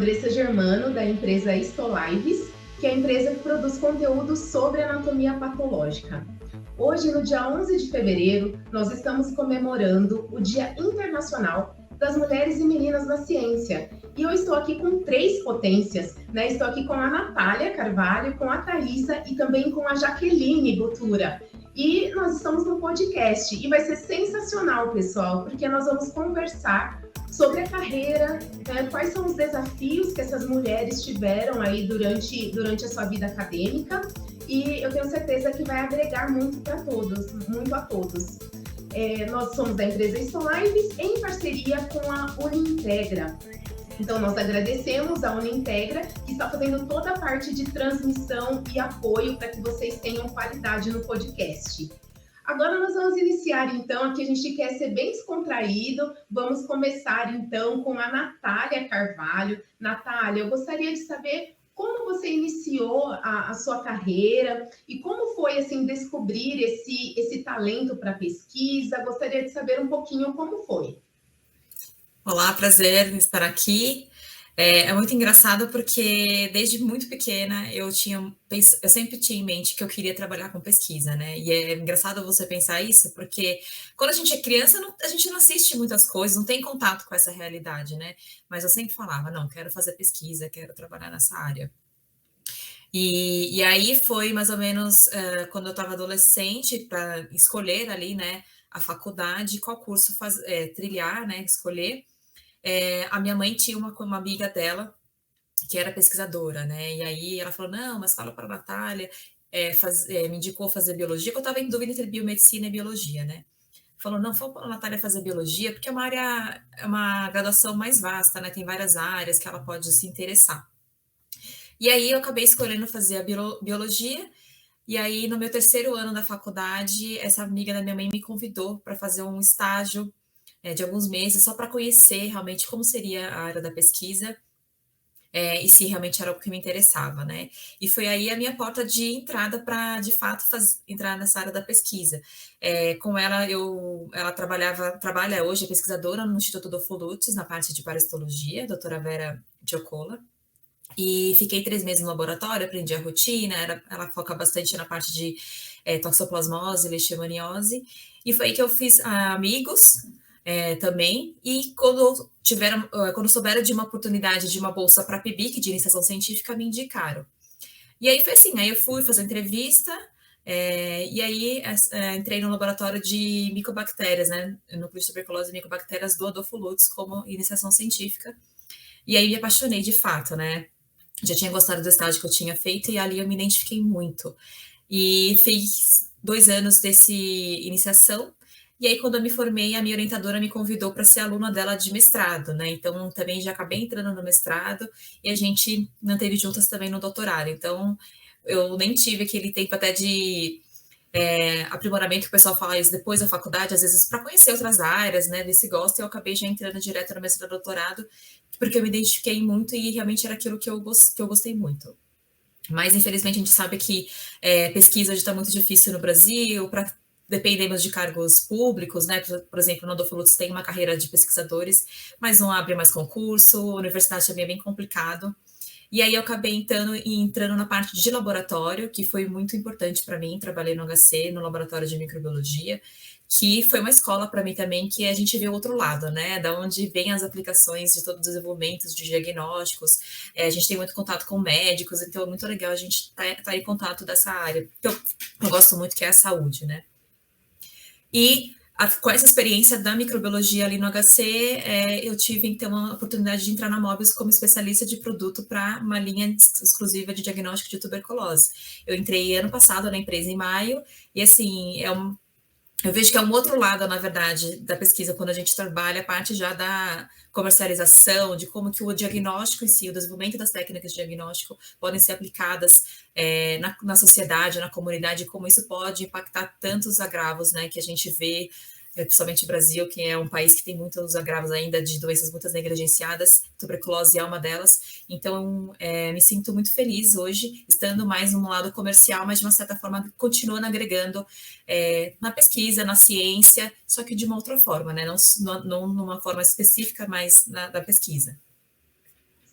Andressa Germano, da empresa Histolives, que é a empresa que produz conteúdo sobre anatomia patológica. Hoje, no dia 11 de fevereiro, nós estamos comemorando o Dia Internacional das Mulheres e Meninas na Ciência. E eu estou aqui com 3 potências, né? Estou aqui com a Natália Carvalho, com a Thaisa e também com a Jaqueline Botura. E nós estamos no podcast e vai ser sensacional, pessoal, porque nós vamos conversar sobre a carreira, né? Quais são os desafios que essas mulheres tiveram aí durante a sua vida acadêmica, e eu tenho certeza que vai agregar muito para todos, muito a todos. Nós somos da empresa Histolives em parceria com a Unintegra. Então, nós agradecemos a Unintegra, que está fazendo toda a parte de transmissão e apoio para que vocês tenham qualidade no podcast. Agora nós vamos iniciar, então, aqui a gente quer ser bem descontraído. Vamos começar, então, com a Natália Carvalho. Natália, eu gostaria de saber como você iniciou a sua carreira e como foi, assim, descobrir esse talento para pesquisa. Gostaria de saber um pouquinho como foi. Olá, prazer em estar aqui. É muito engraçado porque desde muito pequena eu sempre tinha em mente que eu queria trabalhar com pesquisa, né? E é engraçado você pensar isso porque quando a gente é criança a gente não assiste muitas coisas, não tem contato com essa realidade, né? Mas eu sempre falava, não, quero fazer pesquisa, quero trabalhar nessa área. E aí foi mais ou menos quando eu estava adolescente para escolher ali, né, a faculdade, qual curso trilhar, né, escolher. A minha mãe tinha uma amiga dela que era pesquisadora, né? E aí ela falou: não, mas fala para a Natália, me indicou fazer biologia, que eu estava em dúvida entre biomedicina e biologia, né? Falou: não, fala para a Natália fazer biologia, porque é uma graduação mais vasta, né? Tem várias áreas que ela pode se interessar. E aí eu acabei escolhendo fazer a biologia. E aí, no meu terceiro ano da faculdade, essa amiga da minha mãe me convidou para fazer um estágio de alguns meses, só para conhecer realmente como seria a área da pesquisa e se realmente era o que me interessava, né? E foi aí a minha porta de entrada para, de fato, entrar nessa área da pesquisa. Com ela, ela trabalha hoje, é pesquisadora no Instituto do Fulutes, na parte de parasitologia, doutora Vera Giocola. E fiquei 3 meses no laboratório, aprendi a rotina, ela foca bastante na parte de toxoplasmose, leishmaniose, e foi aí que eu fiz amigos também, e quando souberam de uma oportunidade de uma bolsa para a PIBIC, de iniciação científica, me indicaram. E aí foi assim, aí eu fui fazer entrevista, e aí entrei no laboratório de micobactérias, né, núcleo de tuberculose e micobactérias do Adolfo Lutz, como iniciação científica, e aí me apaixonei de fato, né, já tinha gostado do estágio que eu tinha feito e ali eu me identifiquei muito. E fiz 2 anos desse iniciação, e aí quando eu me formei, a minha orientadora me convidou para ser aluna dela de mestrado, né? Então também já acabei entrando no mestrado e a gente manteve juntas também no doutorado. Então eu nem tive aquele tempo até de aprimoramento que o pessoal fala isso depois da faculdade, às vezes para conhecer outras áreas, né? Desse gosto, eu acabei já entrando direto no mestrado e doutorado, porque eu me identifiquei muito e realmente era aquilo que eu gostei muito. Mas, infelizmente, a gente sabe que pesquisa está muito difícil no Brasil, dependemos de cargos públicos, né? Por exemplo, no Adolfo Lutz tem uma carreira de pesquisadores, mas não abre mais concurso, a universidade também é bem complicado. E aí eu acabei entrando na parte de laboratório, que foi muito importante para mim. Trabalhei no HC, no laboratório de microbiologia, que foi uma escola para mim também, que a gente vê o outro lado, né? Da onde vem as aplicações de todos os desenvolvimentos de diagnósticos. A gente tem muito contato com médicos, então é muito legal a gente tá em contato dessa área. Eu gosto muito, que é a saúde, né? E com essa experiência da microbiologia ali no HC, eu tive, então, a oportunidade de entrar na Mobius como especialista de produto para uma linha exclusiva de diagnóstico de tuberculose. Eu entrei ano passado na empresa em maio, e, assim, eu vejo que é um outro lado, na verdade, da pesquisa, quando a gente trabalha a parte já da comercialização, de como que o diagnóstico em si, o desenvolvimento das técnicas de diagnóstico podem ser aplicadas na sociedade, na comunidade, como isso pode impactar tantos agravos, né, que a gente vê, principalmente o Brasil, que é um país que tem muitos agravos ainda de doenças muitas negligenciadas, tuberculose é uma delas. Então, me sinto muito feliz hoje, estando mais no lado comercial, mas de uma certa forma continuando agregando na pesquisa, na ciência, só que de uma outra forma, né? Não numa forma específica, mas da pesquisa.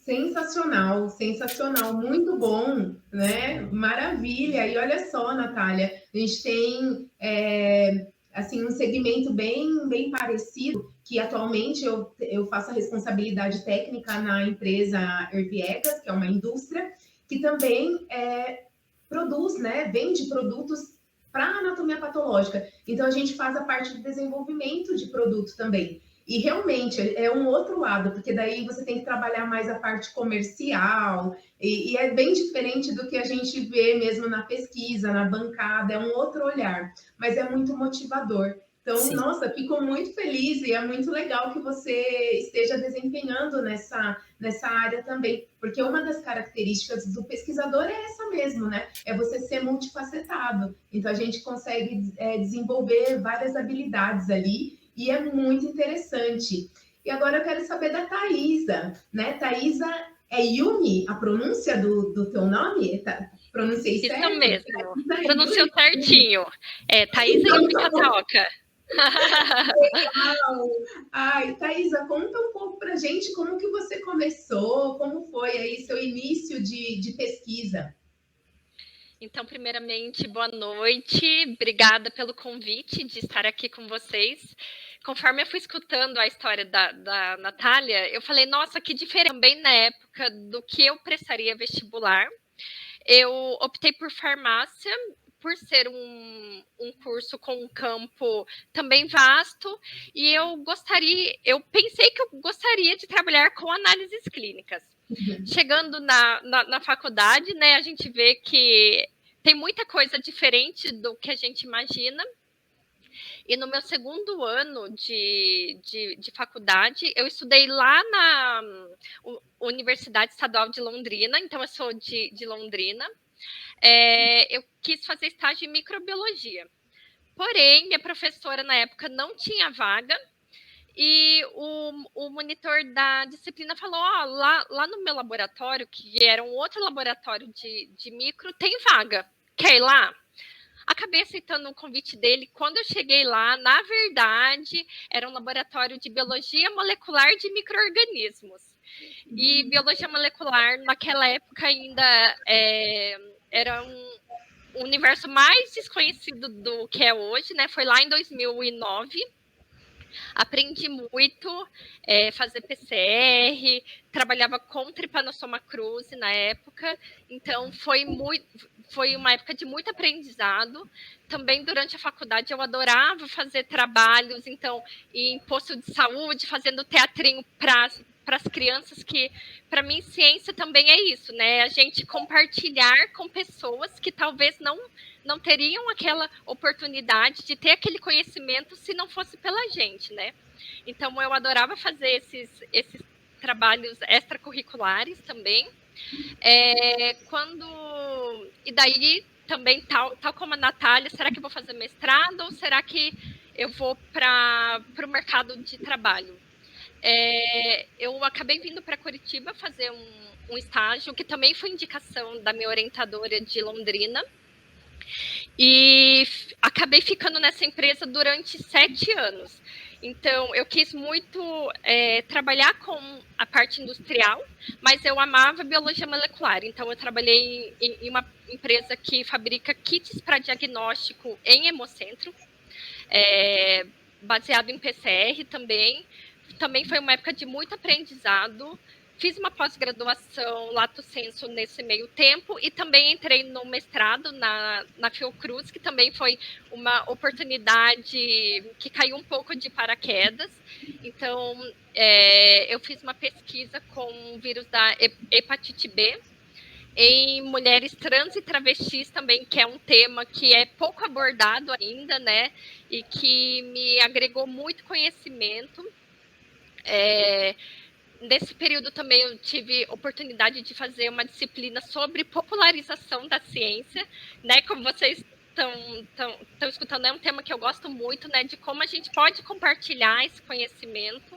Sensacional, sensacional, muito bom, né? Maravilha. E olha só, Natália, a gente tem assim um segmento bem parecido, que atualmente eu faço a responsabilidade técnica na empresa Herbiegas, que é uma indústria que também produz, né? Vende produtos para anatomia patológica. Então a gente faz a parte de desenvolvimento de produto também. E realmente é um outro lado, porque daí você tem que trabalhar mais a parte comercial, e é bem diferente do que a gente vê mesmo na pesquisa, na bancada, é um outro olhar, mas é muito motivador. Então, Sim. nossa, fico muito feliz e é muito legal que você esteja desempenhando nessa área também, porque uma das características do pesquisador é essa mesmo, né? É você ser multifacetado. Então, a gente consegue desenvolver várias habilidades ali e é muito interessante. E agora eu quero saber da Thaisa, né? Thaisa é Yumi, a pronúncia do teu nome? Pronunciei Isso certo? mesmo. Thaisa é Pronunciou Yumi? certinho. É Thaisa Então, Yumi tá bom. Kataoka. Ai, Thaisa, conta um pouco pra gente como que você começou, como foi aí seu início de pesquisa. Então, primeiramente, boa noite. Obrigada pelo convite de estar aqui com vocês. Conforme eu fui escutando a história da Natália, eu falei, nossa, que diferente também na época do que eu prestaria vestibular. Eu optei por farmácia, por ser um curso com um campo também vasto, e eu pensei que eu gostaria de trabalhar com análises clínicas. Chegando na faculdade, né, a gente vê que tem muita coisa diferente do que a gente imagina. E no meu segundo ano de faculdade, eu estudei lá na Universidade Estadual de Londrina, então eu sou de Londrina. Eu quis fazer estágio em microbiologia. Porém, minha professora na época não tinha vaga, e o monitor da disciplina falou: lá no meu laboratório, que era um outro laboratório de micro, tem vaga. Quer ir lá? Acabei aceitando o convite dele. Quando eu cheguei lá, na verdade, era um laboratório de biologia molecular de micro-organismos. E biologia molecular, naquela época, ainda era um universo mais desconhecido do que é hoje, né? Foi lá em 2009. Aprendi muito, fazer PCR, trabalhava com Trypanosoma cruzi na época, então foi uma época de muito aprendizado. Também durante a faculdade eu adorava fazer trabalhos, então, em posto de saúde, fazendo teatrinho para as crianças, que para mim ciência também é isso, né? A gente compartilhar com pessoas que talvez não teriam aquela oportunidade de ter aquele conhecimento se não fosse pela gente, né? Então, eu adorava fazer esses trabalhos extracurriculares também. E daí, também, tal como a Natália, será que eu vou fazer mestrado ou será que eu vou para o mercado de trabalho? Eu acabei vindo para Curitiba fazer um estágio, que também foi indicação da minha orientadora de Londrina, e acabei ficando nessa empresa durante 7 anos. Então, eu quis muito trabalhar com a parte industrial, mas eu amava biologia molecular. Então, eu trabalhei em uma empresa que fabrica kits para diagnóstico em hemocentro, baseado em PCR também. Também foi uma época de muito aprendizado. Fiz uma pós-graduação lato sensu nesse meio tempo e também entrei no mestrado na Fiocruz, que também foi uma oportunidade que caiu um pouco de paraquedas. Então, eu fiz uma pesquisa com o vírus da hepatite B em mulheres trans e travestis também, que é um tema que é pouco abordado ainda, né? E que me agregou muito conhecimento. Nesse período também eu tive oportunidade de fazer uma disciplina sobre popularização da ciência, né? Como vocês estão escutando, é um tema que eu gosto muito, né? De como a gente pode compartilhar esse conhecimento.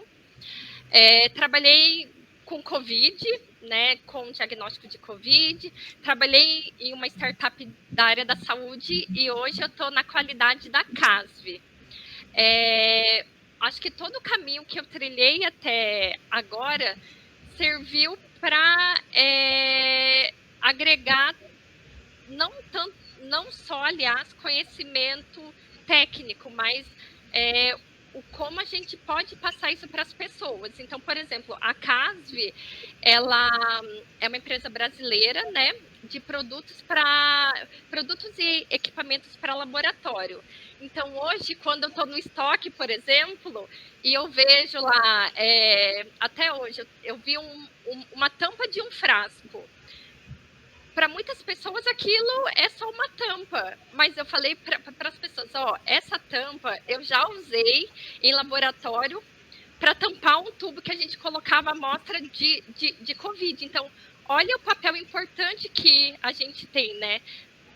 Trabalhei com Covid, né? Com diagnóstico de Covid. Trabalhei em uma startup da área da saúde e hoje eu estou na qualidade da CASV. Acho que todo o caminho que eu trilhei até agora serviu para agregar não só, aliás, conhecimento técnico, mas como a gente pode passar isso para as pessoas. Então, por exemplo, a Casve, ela é uma empresa brasileira, né, de produtos e equipamentos para laboratório. Então, hoje, quando eu estou no estoque, por exemplo, e eu vejo lá, até hoje, eu vi uma tampa de um frasco. Para muitas pessoas aquilo é só uma tampa, mas eu falei para as pessoas, essa tampa eu já usei em laboratório para tampar um tubo que a gente colocava amostra de Covid. Então, olha o papel importante que a gente tem, né,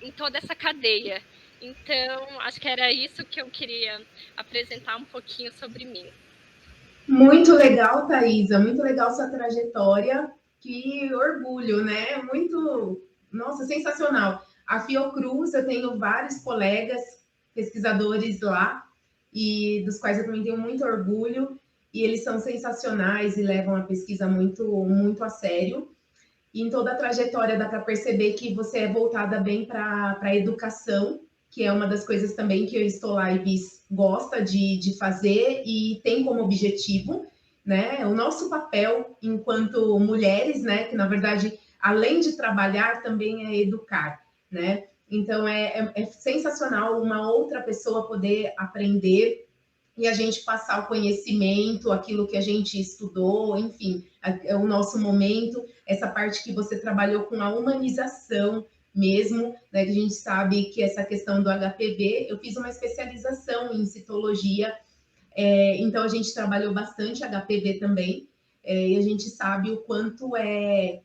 em toda essa cadeia. Então, acho que era isso que eu queria apresentar um pouquinho sobre mim. Muito legal, Thaisa, muito legal sua trajetória, que orgulho, né? Muito, nossa, sensacional. A Fiocruz, eu tenho vários colegas pesquisadores lá, e dos quais eu também tenho muito orgulho, e eles são sensacionais e levam a pesquisa muito, muito a sério. E em toda a trajetória dá para perceber que você é voltada bem para a educação, que é uma das coisas também que o Estolives gosta de fazer e tem como objetivo, né? O nosso papel enquanto mulheres, né? Que na verdade, além de trabalhar, também é educar, né? Então é sensacional uma outra pessoa poder aprender e a gente passar o conhecimento, aquilo que a gente estudou, enfim, é o nosso momento, essa parte que você trabalhou com a humanização mesmo, né, que a gente sabe que essa questão do HPV, eu fiz uma especialização em citologia, então a gente trabalhou bastante HPV também, e a gente sabe o quanto é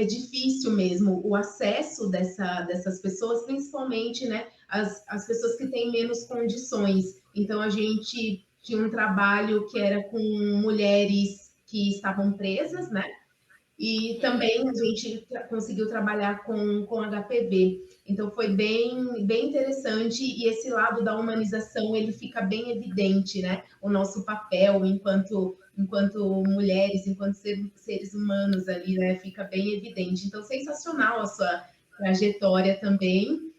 difícil mesmo o acesso dessas pessoas, principalmente, né, as pessoas que têm menos condições. Então, a gente tinha um trabalho que era com mulheres que estavam presas, né? E também a gente conseguiu trabalhar com HPV. Então, foi bem interessante e esse lado da humanização, ele fica bem evidente, né? O nosso papel enquanto mulheres, enquanto seres humanos ali, né? Fica bem evidente. Então, sensacional a sua trajetória também.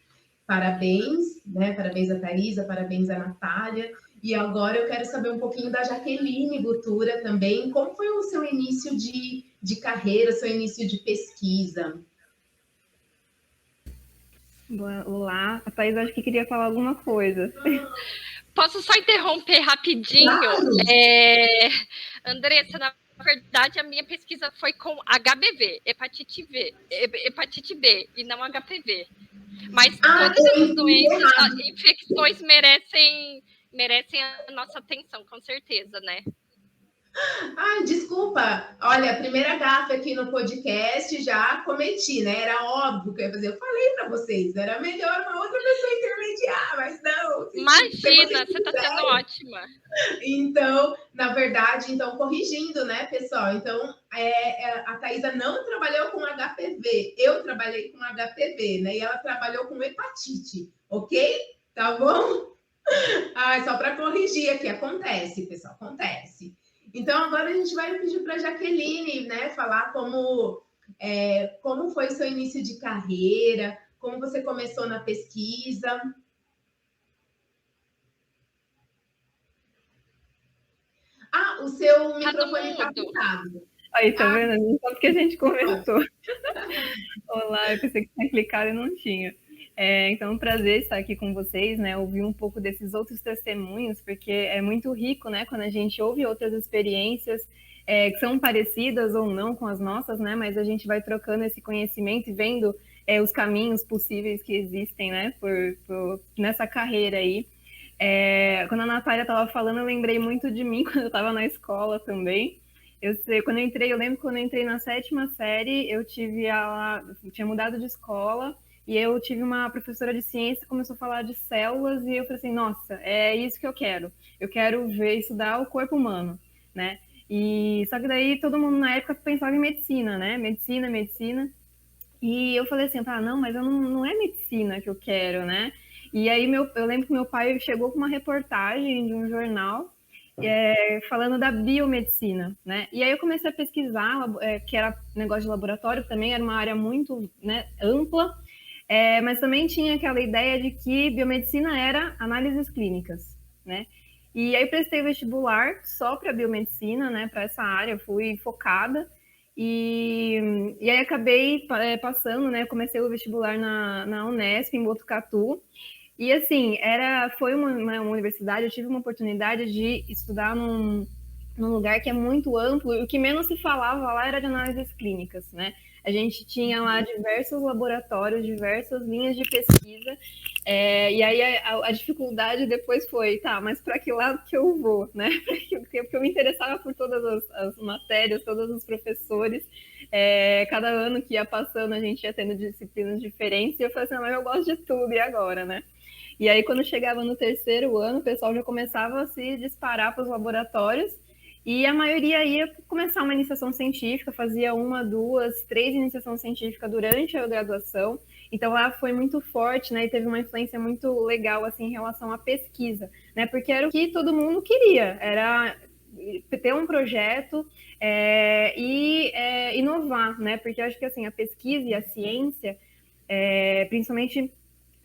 Parabéns, né? Parabéns a Thaisa, parabéns a Natália. E agora eu quero saber um pouquinho da Jaqueline Butura também. Como foi o seu início de carreira, seu início de pesquisa? Olá, a Thaís acho que queria falar alguma coisa. Posso só interromper rapidinho? Claro. Andressa, na verdade, a minha pesquisa foi com HBV, hepatite B, e não HPV. Mas todas essas doenças, infecções merecem a nossa atenção, com certeza, né? Ai, desculpa. Olha, a primeira gafe aqui no podcast já cometi, né? Era óbvio que eu ia fazer. Eu falei para vocês, era melhor uma outra pessoa intermediar, mas não. Imagina, você está sendo ótima. Então, na verdade, então, corrigindo, né, pessoal? Então, a Thaisa não trabalhou com HPV, eu trabalhei com HPV, né? E ela trabalhou com hepatite, ok? Tá bom? Ah, só para corrigir aqui, acontece, pessoal, acontece. Então, agora a gente vai pedir para a Jaqueline, né, falar como foi o seu início de carreira, como você começou na pesquisa. Ah, o seu microfone está apagado. Aí, tá vendo? Só porque a gente conversou. Olá, eu pensei que tinha clicado e não tinha. Então, é um prazer estar aqui com vocês, né? Ouvir um pouco desses outros testemunhos, porque é muito rico, né? Quando a gente ouve outras experiências que são parecidas ou não com as nossas, né? Mas a gente vai trocando esse conhecimento e vendo os caminhos possíveis que existem, né? Nessa carreira aí. Quando a Natália estava falando, eu lembrei muito de mim quando eu estava na escola também. Eu lembro quando eu entrei na 7ª série, eu tinha mudado de escola e eu tive uma professora de ciência que começou a falar de células e eu falei assim, nossa, é isso que eu quero estudar o corpo humano, né? E só que daí todo mundo na época pensava em medicina, né? Medicina. E eu falei assim, não, mas não é medicina que eu quero, né? E aí eu lembro que meu pai chegou com uma reportagem de um jornal falando da biomedicina, né? E aí eu comecei a pesquisar, que era negócio de laboratório também, era uma área muito, né, ampla, mas também tinha aquela ideia de que biomedicina era análises clínicas, né? E aí prestei vestibular só para biomedicina, né, para essa área, fui focada, e aí acabei passando, né, comecei o vestibular na Unesp, em Botucatu, e assim, foi uma universidade, eu tive uma oportunidade de estudar num lugar que é muito amplo, e o que menos se falava lá era de análises clínicas, né? A gente tinha lá diversos laboratórios, diversas linhas de pesquisa, e aí a dificuldade depois foi, tá, mas para que lado que eu vou, né? Porque eu me interessava por todas as matérias, todos os professores, cada ano que ia passando a gente ia tendo disciplinas diferentes, e eu falei assim, mas eu gosto de tudo, e agora, né? E aí, quando chegava no terceiro ano, o pessoal já começava a se disparar para os laboratórios, e a maioria ia começar uma iniciação científica, fazia 1, 2, 3 iniciações científicas durante a graduação. Então, lá foi muito forte, né? E teve uma influência muito legal, assim, em relação à pesquisa, né? Porque era o que todo mundo queria, era ter um projeto e inovar, né? Porque eu acho que, assim, a pesquisa e a ciência, principalmente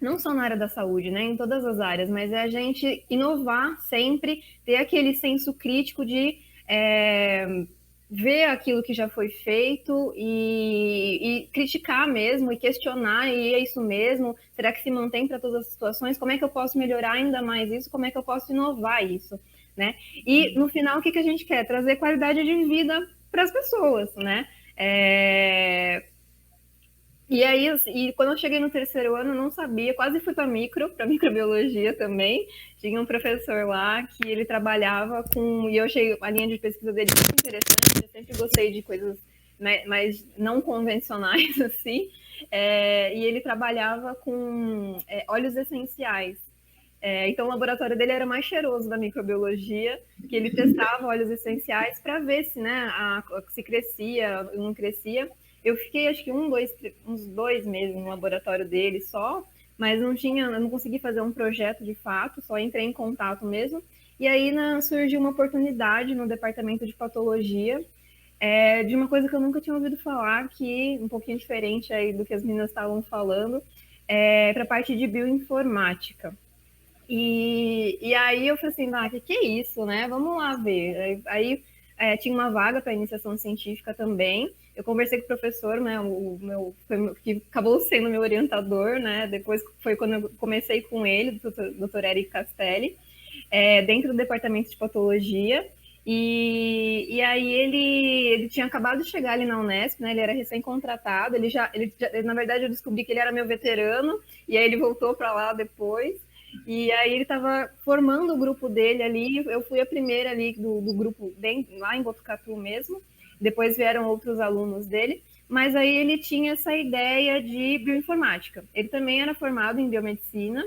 não só na área da saúde, né, em todas as áreas, mas é a gente inovar sempre, ter aquele senso crítico de ver aquilo que já foi feito e criticar mesmo, e questionar, e é isso mesmo, será que se mantém para todas as situações? Como é que eu posso melhorar ainda mais isso? Como é que eu posso inovar isso? Né? E, no final, o que a gente quer? Trazer qualidade de vida para as pessoas, né? E aí, e quando eu cheguei no terceiro ano, eu não sabia, quase fui para microbiologia também. Tinha um professor lá que ele trabalhava com, e eu achei a linha de pesquisa dele muito interessante, eu sempre gostei de coisas, né, mais não convencionais, assim, e ele trabalhava com óleos essenciais. Então, o laboratório dele era mais cheiroso da microbiologia, que ele testava óleos essenciais para ver se, né, se crescia ou não crescia. Eu fiquei, acho que uns 2 meses no laboratório dele só, mas eu não consegui fazer um projeto de fato, só entrei em contato mesmo. E aí surgiu uma oportunidade no departamento de patologia, de uma coisa que eu nunca tinha ouvido falar, que um pouquinho diferente aí do que as meninas estavam falando, para a parte de bioinformática. E aí eu falei assim, que é isso, né? Vamos lá ver. Aí tinha uma vaga para iniciação científica também. Eu conversei com o professor, né? Que acabou sendo meu orientador, né? Depois foi quando eu comecei com ele, o Dr. Eric Castelli, dentro do departamento de patologia. E aí ele tinha acabado de chegar ali na Unesp, né? Ele era recém-contratado. Na verdade, eu descobri que ele era meu veterano, e aí ele voltou para lá depois. E aí ele estava formando o grupo dele ali, eu fui a primeira ali do grupo lá em Botucatu mesmo, depois vieram outros alunos dele, mas aí ele tinha essa ideia de bioinformática. Ele também era formado em biomedicina,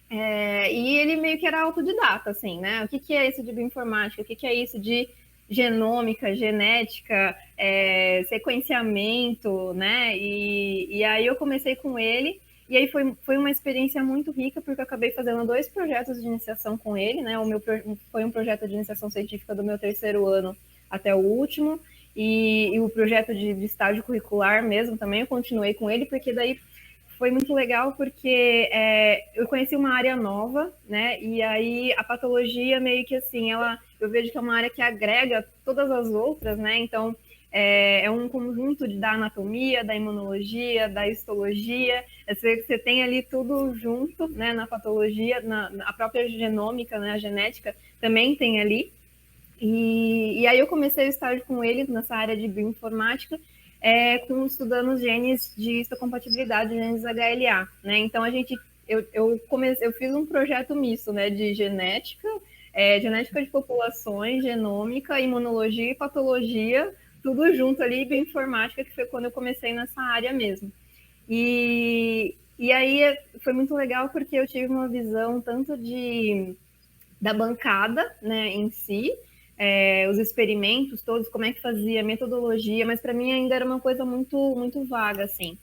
e ele meio que era autodidata, assim, né? O que é isso de bioinformática? O que é isso de genômica, genética, sequenciamento, né? E aí eu comecei com ele. E aí foi uma experiência muito rica, porque eu acabei fazendo 2 projetos de iniciação com ele, né? Foi um projeto de iniciação científica do meu terceiro ano até o último, e o projeto de estágio curricular mesmo também eu continuei com ele, porque daí foi muito legal, porque eu conheci uma área nova, né? E aí a patologia meio que assim, eu vejo que é uma área que agrega todas as outras, né? Então, é um conjunto da anatomia, da imunologia, da histologia. Você tem ali tudo junto, né, na patologia, a própria genômica, né, a genética também tem ali. E aí eu comecei o estágio com ele nessa área de bioinformática, estudando os genes de histocompatibilidade, genes HLA, né? Então eu fiz um projeto misto, né, de genética, genética de populações, genômica, imunologia e patologia, tudo junto ali, bioinformática, que foi quando eu comecei nessa área mesmo. E aí foi muito legal, porque eu tive uma visão tanto da bancada, né, em si, os experimentos todos, como é que fazia, metodologia, mas para mim ainda era uma coisa muito, muito vaga, assim.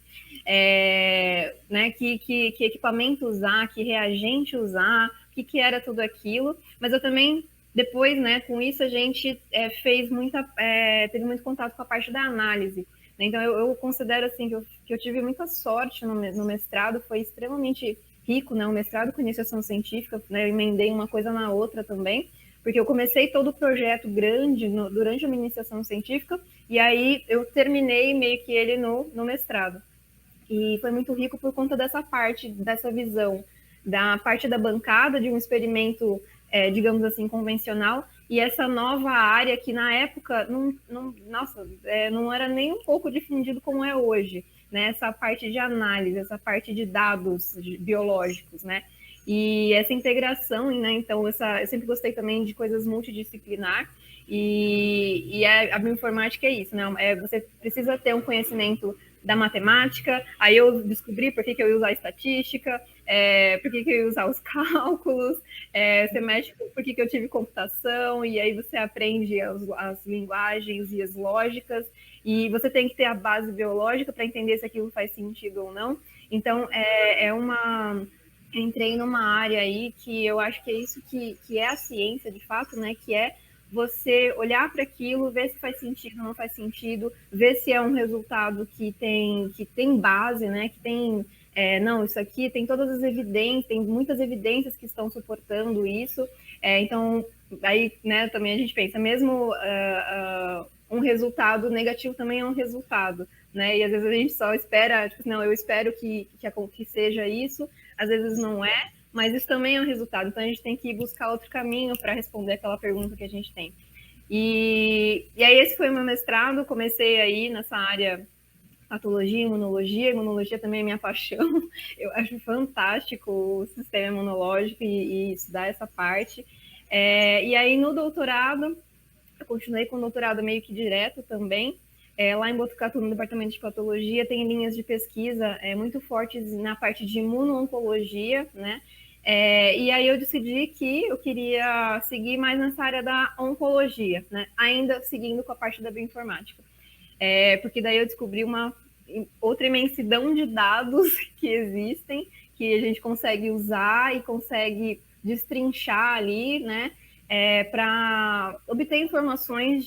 Né, que equipamento usar, que reagente usar, o que era tudo aquilo, mas eu também depois, né, com isso a gente teve muito contato com a parte da análise. Né? Então eu considero assim que eu tive muita sorte no mestrado, foi extremamente rico, né? O mestrado com iniciação científica, né? Eu emendei uma coisa na outra também, porque eu comecei todo o projeto grande durante a minha iniciação científica, e aí eu terminei meio que ele no mestrado. E foi muito rico por conta dessa parte, dessa visão, da parte da bancada, de um experimento, digamos assim, convencional, e essa nova área que na época não era nem um pouco difundido como é hoje, né? Essa parte de análise, essa parte de dados biológicos, né? E essa integração, né? Então, eu sempre gostei também de coisas multidisciplinar, e a bioinformática é isso, né? Você precisa ter um conhecimento da matemática, aí eu descobri por que eu ia usar estatística, por que eu ia usar os cálculos, você mexe com por que eu tive computação, e aí você aprende as linguagens e as lógicas, e você tem que ter a base biológica para entender se aquilo faz sentido ou não. Então, entrei numa área aí que eu acho que é isso que é a ciência, de fato, né? Que é você olhar para aquilo, ver se faz sentido ou não faz sentido, ver se é um resultado que tem base, né? Que tem, não, isso aqui tem todas as evidências, tem muitas evidências que estão suportando isso. Então, aí, né, também a gente pensa, mesmo um resultado negativo também é um resultado, né? E às vezes a gente só espera, tipo, não, eu espero que seja isso, às vezes não é, mas isso também é um resultado. Então a gente tem que buscar outro caminho para responder aquela pergunta que a gente tem. E aí esse foi o meu mestrado, comecei aí nessa área patologia, imunologia também é minha paixão, eu acho fantástico o sistema imunológico e estudar essa parte. E aí no doutorado, eu continuei com o doutorado meio que direto também, lá em Botucatu, no departamento de patologia, tem linhas de pesquisa muito fortes na parte de imuno-oncologia, né? E aí eu decidi que eu queria seguir mais nessa área da oncologia, né? Ainda seguindo com a parte da bioinformática. Porque daí eu descobri uma outra imensidão de dados que existem, que a gente consegue usar e consegue destrinchar ali, né? Para obter informações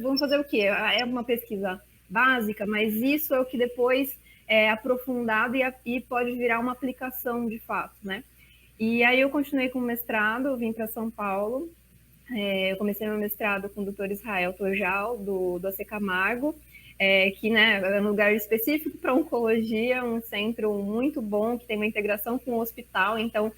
vão fazer o quê? É uma pesquisa básica, mas isso é o que depois é aprofundado e pode virar uma aplicação de fato, né? E aí eu continuei com o mestrado, vim para São Paulo, eu comecei meu mestrado com o Dr. Israel Torjal, do AC Camargo, que, né, é um lugar específico para oncologia, um centro muito bom, que tem uma integração com o hospital, então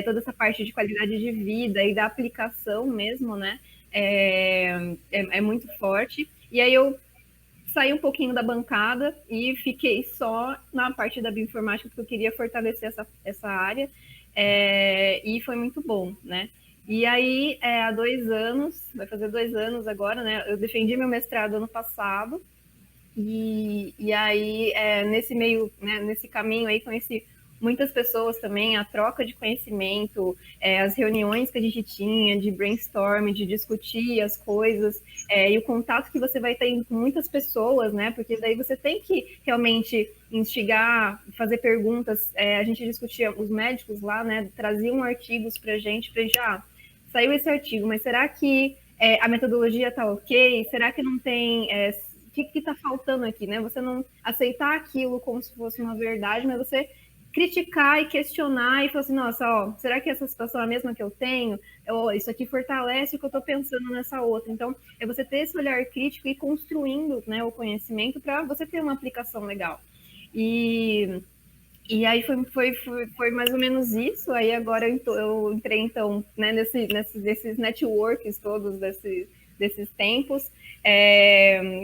toda essa parte de qualidade de vida e da aplicação mesmo, né, é muito forte. E aí eu saí um pouquinho da bancada e fiquei só na parte da bioinformática, porque eu queria fortalecer essa área, e foi muito bom, né? E aí, há 2 anos, vai fazer 2 anos agora, né? Eu defendi meu mestrado ano passado, e aí, nesse meio, né, nesse caminho aí, conheci muitas pessoas também, a troca de conhecimento, as reuniões que a gente tinha de brainstorm, de discutir as coisas, e o contato que você vai ter com muitas pessoas, né? Porque daí você tem que realmente instigar, fazer perguntas. A gente discutia, os médicos lá, né, traziam artigos para a gente, saiu esse artigo, mas será que a metodologia está ok? Será que não tem... o que está faltando aqui, né? Você não aceitar aquilo como se fosse uma verdade, mas você criticar e questionar e falar assim, nossa, ó, será que essa situação é a mesma que eu tenho? Isso aqui fortalece o que eu estou pensando nessa outra. Então, é você ter esse olhar crítico e construindo, né, o conhecimento para você ter uma aplicação legal. E aí foi mais ou menos isso. Aí agora eu entrei, então, né, nesses networks todos, desses tempos.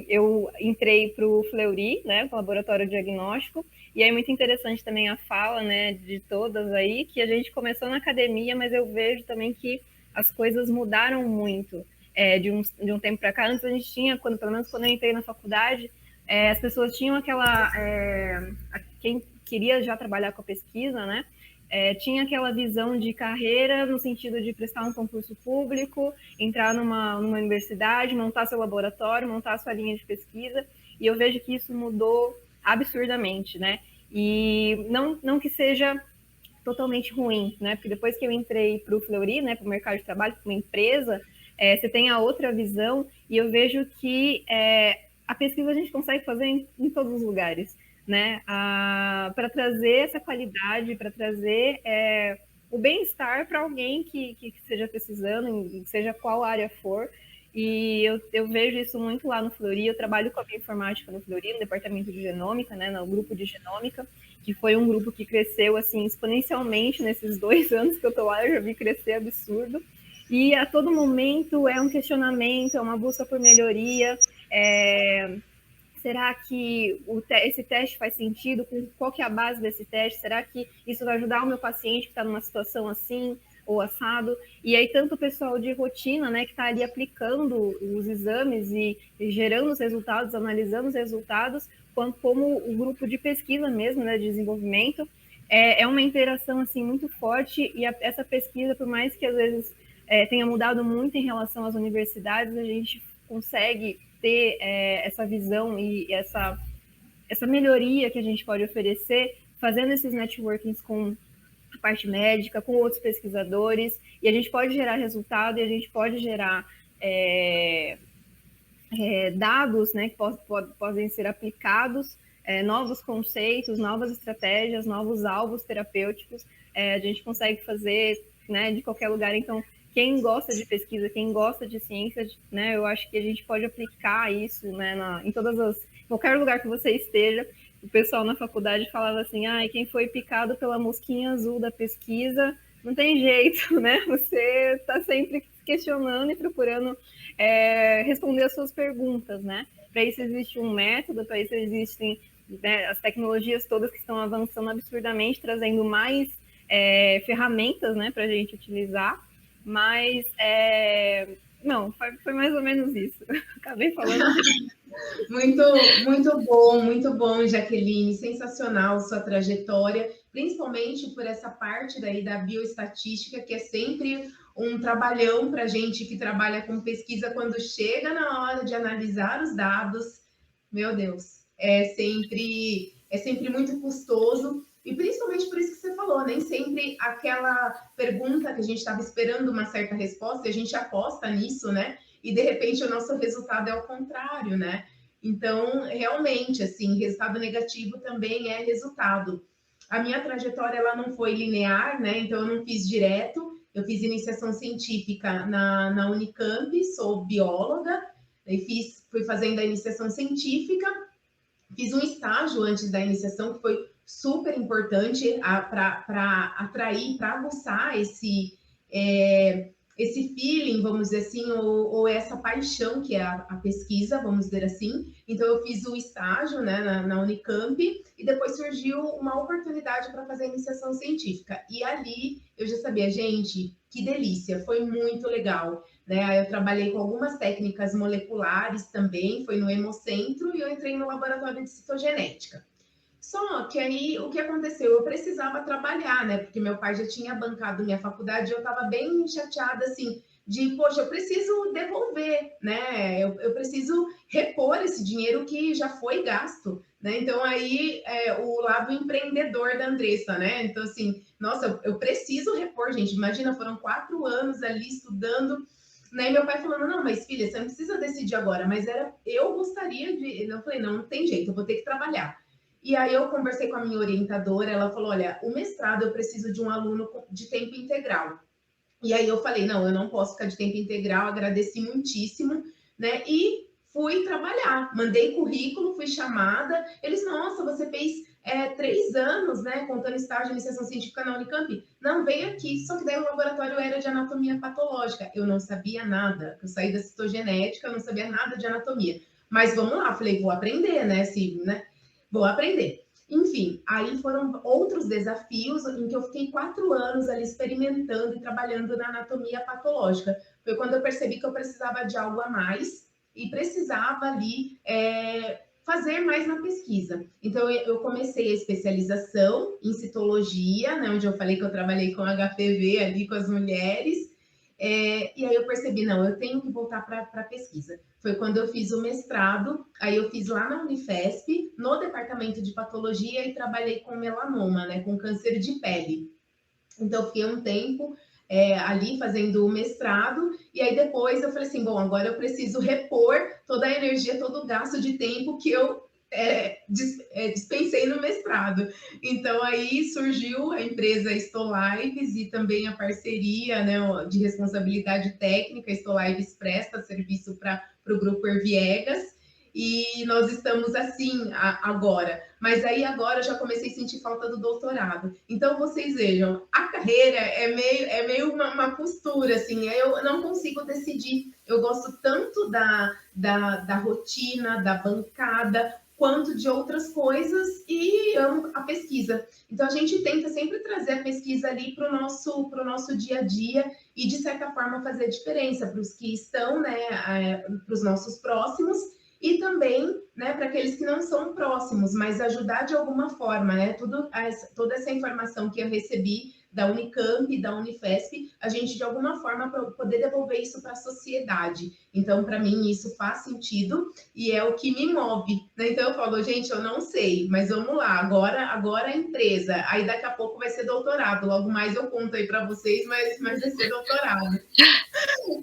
Eu entrei para o Fleury, né, o laboratório diagnóstico, e aí muito interessante também a fala, né, de todas aí, que a gente começou na academia, mas eu vejo também que as coisas mudaram muito de um tempo para cá. Antes a gente tinha, pelo menos quando eu entrei na faculdade, as pessoas tinham aquela... quem queria já trabalhar com a pesquisa, né, tinha aquela visão de carreira no sentido de prestar um concurso público, entrar numa universidade, montar seu laboratório, montar sua linha de pesquisa, e eu vejo que isso mudou absurdamente, né? E não que seja totalmente ruim, né? Porque depois que eu entrei para o Fleury, né, para o mercado de trabalho, para uma empresa, você tem a outra visão, e eu vejo que a pesquisa a gente consegue fazer em todos os lugares, né? Para trazer essa qualidade, para trazer o bem-estar para alguém que esteja precisando, seja qual área for. E eu vejo isso muito lá no Fleury. Eu trabalho com a bioinformática no Fleury, no departamento de genômica, né, no grupo de genômica, que foi um grupo que cresceu assim exponencialmente nesses 2 anos que eu estou lá. Eu já vi crescer absurdo. E a todo momento é um questionamento, é uma busca por melhoria. Será que esse teste faz sentido? Qual que é a base desse teste? Será que isso vai ajudar o meu paciente que está numa situação assim ou assado? E aí tanto o pessoal de rotina, né, que está ali aplicando os exames e gerando os resultados, analisando os resultados, quanto como o grupo de pesquisa mesmo, né, de desenvolvimento, é uma interação assim muito forte. E essa pesquisa, por mais que às vezes tenha mudado muito em relação às universidades, a gente consegue ter essa visão e essa melhoria que a gente pode oferecer fazendo esses networkings com a parte médica, com outros pesquisadores, e a gente pode gerar resultado, e a gente pode gerar dados, né, que podem ser aplicados, novos conceitos, novas estratégias, novos alvos terapêuticos, a gente consegue fazer, né, de qualquer lugar. Então, quem gosta de pesquisa, quem gosta de ciência, né, eu acho que a gente pode aplicar isso, né, em qualquer lugar que você esteja. O pessoal na faculdade falava assim, quem foi picado pela mosquinha azul da pesquisa, não tem jeito, né? Você está sempre questionando e procurando responder as suas perguntas, né? Para isso existe um método, para isso existem, né, as tecnologias todas que estão avançando absurdamente, trazendo mais ferramentas, né, para a gente utilizar. Mas, não, foi mais ou menos isso. Acabei falando. Muito bom, Jaqueline. Sensacional sua trajetória, principalmente por essa parte daí da bioestatística, que é sempre um trabalhão para a gente que trabalha com pesquisa. Quando chega na hora de analisar os dados, meu Deus, é sempre muito custoso. E principalmente por isso que você falou, nem sempre aquela pergunta que a gente estava esperando uma certa resposta, a gente aposta nisso, né? E de repente o nosso resultado é o contrário, né? Então, realmente, assim, resultado negativo também é resultado. A minha trajetória, ela não foi linear, né? Então, eu não fiz direto. Eu fiz iniciação científica na Unicamp, sou bióloga, e fui fazendo a iniciação científica, fiz um estágio antes da iniciação, que foi super importante para atrair, para aguçar esse feeling, vamos dizer assim, ou essa paixão que é a pesquisa, vamos dizer assim. Então, eu fiz o estágio, né, na Unicamp, e depois surgiu uma oportunidade para fazer a iniciação científica. E ali eu já sabia, gente, que delícia, foi muito legal, né? Aí eu trabalhei com algumas técnicas moleculares também, foi no Hemocentro, e eu entrei no laboratório de citogenética. Só que aí, o que aconteceu? Eu precisava trabalhar, né? Porque meu pai já tinha bancado minha faculdade e eu estava bem chateada, assim, poxa, eu preciso devolver, né? Eu preciso repor esse dinheiro que já foi gasto, né? Então, aí, o lado empreendedor da Andressa, né? Então, assim, nossa, eu preciso repor, gente. Imagina, foram 4 anos ali estudando, né? E meu pai falando, não, mas filha, você não precisa decidir agora, mas eu gostaria de... Eu falei, não tem jeito, eu vou ter que trabalhar. E aí eu conversei com a minha orientadora, ela falou, olha, o mestrado eu preciso de um aluno de tempo integral. E aí eu falei, não, eu não posso ficar de tempo integral, agradeci muitíssimo, né? E fui trabalhar, mandei currículo, fui chamada, eles, nossa, você fez 3 anos, né, contando estágio de iniciação científica na Unicamp? Não, veio aqui, só que daí o laboratório era de anatomia patológica, eu não sabia nada, eu saí da citogenética, eu não sabia nada de anatomia, mas vamos lá, falei, vou aprender, né, vou aprender. Enfim, aí foram outros desafios em que eu fiquei 4 anos ali experimentando e trabalhando na anatomia patológica. Foi quando eu percebi que eu precisava de algo a mais e precisava ali fazer mais na pesquisa. Então, eu comecei a especialização em citologia, né, onde eu falei que eu trabalhei com HPV ali, com as mulheres, e aí eu percebi, não, eu tenho que voltar para a pesquisa. Foi quando eu fiz o mestrado, aí eu fiz lá na Unifesp, no departamento de patologia, e trabalhei com melanoma, né, com câncer de pele. Então, eu fiquei um tempo ali fazendo o mestrado, e aí depois eu falei assim, bom, agora eu preciso repor toda a energia, todo o gasto de tempo que eu dispensei no mestrado. Então, aí surgiu a empresa Estolives e também a parceria, né, de responsabilidade técnica. Estolives presta serviço para o Grupo Herviegas, e nós estamos assim agora. Mas aí agora eu já comecei a sentir falta do doutorado. Então, vocês vejam, a carreira é meio uma costura, assim, eu não consigo decidir. Eu gosto tanto da rotina, da bancada, quanto de outras coisas, e amo a pesquisa. Então, a gente tenta sempre trazer a pesquisa ali para o nosso dia a dia e, de certa forma, fazer a diferença para os que estão, né, para os nossos próximos, e também, né, para aqueles que não são próximos, mas ajudar de alguma forma, né? Toda essa informação que eu recebi da Unicamp e da Unifesp, a gente de alguma forma poder devolver isso para a sociedade. Então, para mim, isso faz sentido e é o que me move, né? Então, eu falo, gente, eu não sei, mas vamos lá, agora a empresa, aí daqui a pouco vai ser doutorado, logo mais eu conto aí para vocês, mas vai ser doutorado.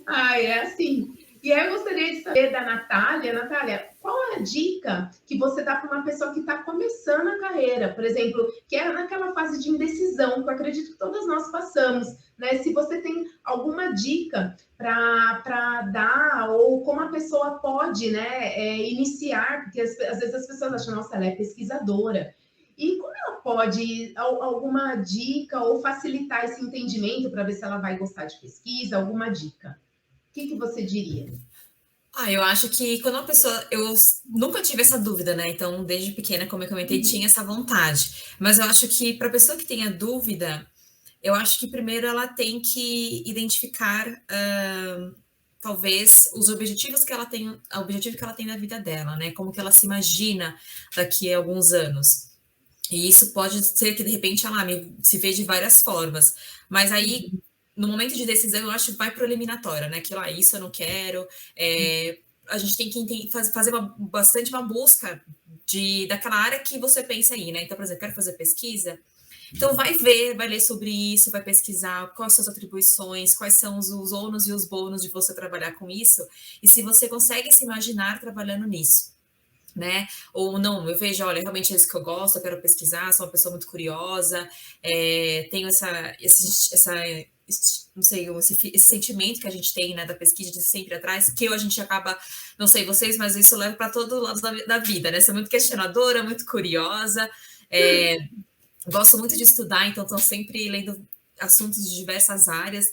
É assim. E aí eu gostaria de saber da Natália. Natália, qual é a dica que você dá para uma pessoa que está começando a carreira, por exemplo, que é naquela fase de indecisão, que eu acredito que todas nós passamos, né? Se você tem alguma dica para dar, ou como a pessoa pode, né, iniciar, porque às vezes as pessoas acham, nossa, ela é pesquisadora. E como ela pode, alguma dica, ou facilitar esse entendimento para ver se ela vai gostar de pesquisa, alguma dica? O que você diria? Eu acho que quando uma pessoa... Eu nunca tive essa dúvida, né? Então, desde pequena, como eu comentei, tinha essa vontade. Mas eu acho que para a pessoa que tenha dúvida, eu acho que primeiro ela tem que identificar, talvez, os objetivos que ela tem, o objetivo que ela tem na vida dela, né? Como que ela se imagina daqui a alguns anos. E isso pode ser que, de repente, ela se vê de várias formas. Mas aí, no momento de decisão, eu acho que vai para o eliminatório, né? Que lá, isso eu não quero. A gente tem que fazer bastante uma busca daquela área que você pensa aí, né? Então, por exemplo, quero fazer pesquisa. Então, vai ler sobre isso, vai pesquisar quais são as atribuições, quais são os ônus e os bônus de você trabalhar com isso, e se você consegue se imaginar trabalhando nisso, né? Ou não, eu vejo, olha, realmente é isso que eu gosto, eu quero pesquisar, sou uma pessoa muito curiosa, tenho não sei, esse sentimento que a gente tem, né, da pesquisa de sempre atrás, que a gente acaba, não sei vocês, mas isso leva para todo lado da vida, né? Sou muito questionadora, muito curiosa, gosto muito de estudar, então estou sempre lendo assuntos de diversas áreas.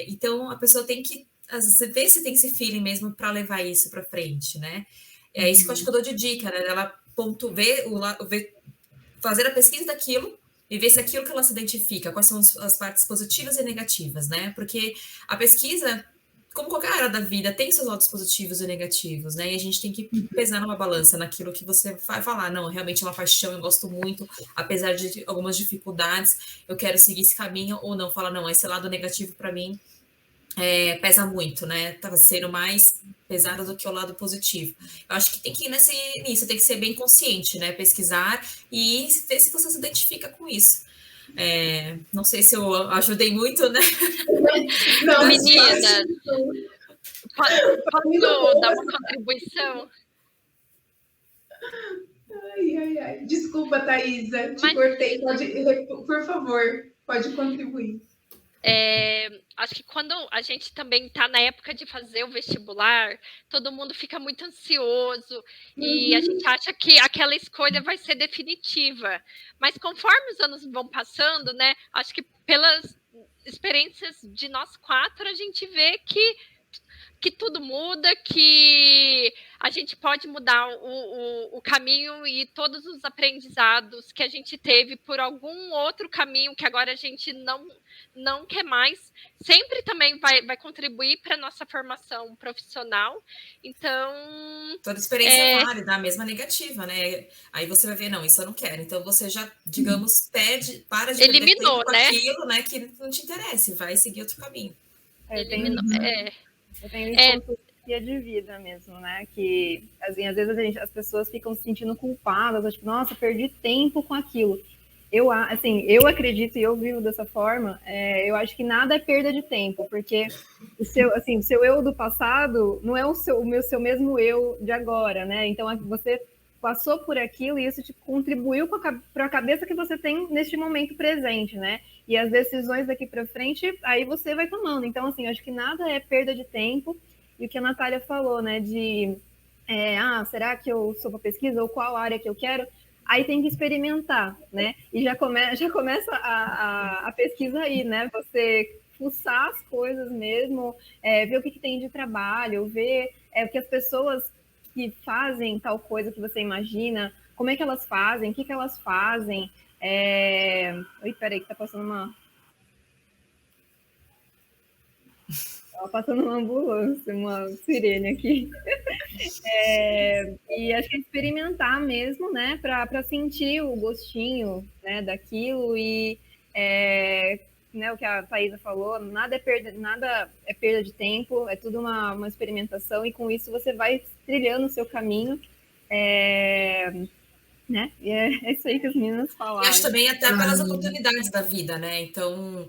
Então, a pessoa tem que, às vezes, ver se tem esse feeling mesmo para levar isso para frente, né? É isso que eu acho que eu dou de dica, né? Ela fazer a pesquisa daquilo e ver se aquilo que ela se identifica, quais são as partes positivas e negativas, né? Porque a pesquisa, como qualquer área da vida, tem seus lados positivos e negativos, né? E a gente tem que pesar numa balança naquilo que você vai falar. Não, realmente é uma paixão, eu gosto muito, apesar de algumas dificuldades, eu quero seguir esse caminho, ou não, fala, não, esse lado negativo para mim pesa muito, né? Tá sendo mais pesado do que o lado positivo. Eu acho que tem que ir nisso, tem que ser bem consciente, né? Pesquisar e ver se você se identifica com isso. Não sei se eu ajudei muito, né? Não, menina, posso dar uma contribuição? Ai. Desculpa, Thaisa, te cortei. Por favor, pode contribuir. Acho que quando a gente também está na época de fazer o vestibular, todo mundo fica muito ansioso e a gente acha que aquela escolha vai ser definitiva. Mas conforme os anos vão passando, né? Acho que pelas experiências de nós quatro, a gente vê que tudo muda, que a gente pode mudar o caminho e todos os aprendizados que a gente teve por algum outro caminho que agora a gente não quer mais, sempre também vai contribuir para a nossa formação profissional. Então... Toda experiência válida, a mesma negativa, né? Aí você vai ver, não, isso eu não quero. Então você já, digamos, para de eliminou, perder tempo com aquilo, né, que não te interessa, vai seguir outro caminho. Eu tenho isso como filosofia de vida mesmo, né? Que, assim, às vezes as pessoas ficam se sentindo culpadas, tipo, nossa, perdi tempo com aquilo. eu acredito e eu vivo dessa forma, eu acho que nada é perda de tempo, porque o seu eu do passado não é o seu mesmo eu de agora, né? Então, você passou por aquilo e isso te contribuiu para a cabeça que você tem neste momento presente, né? E as decisões daqui para frente, aí você vai tomando. Então, assim, eu acho que nada é perda de tempo. E o que a Natália falou, né, será que eu sou para pesquisa ou qual área que eu quero? Aí tem que experimentar, né? E já começa a pesquisa aí, né? Você fuçar as coisas mesmo, ver o que tem de trabalho, ver o que as pessoas que fazem tal coisa que você imagina, como é que elas fazem, o que elas fazem. Oi, peraí, que tá passando uma... Tá passando uma ambulância, uma sirene aqui. E acho que experimentar mesmo, né, para sentir o gostinho, né, daquilo e né, o que a Thaisa falou, nada é perda de tempo, é tudo uma experimentação e com isso você vai trilhando o seu caminho, né? E é isso aí que as meninas falaram. E acho também até pelas oportunidades da vida, né? Então,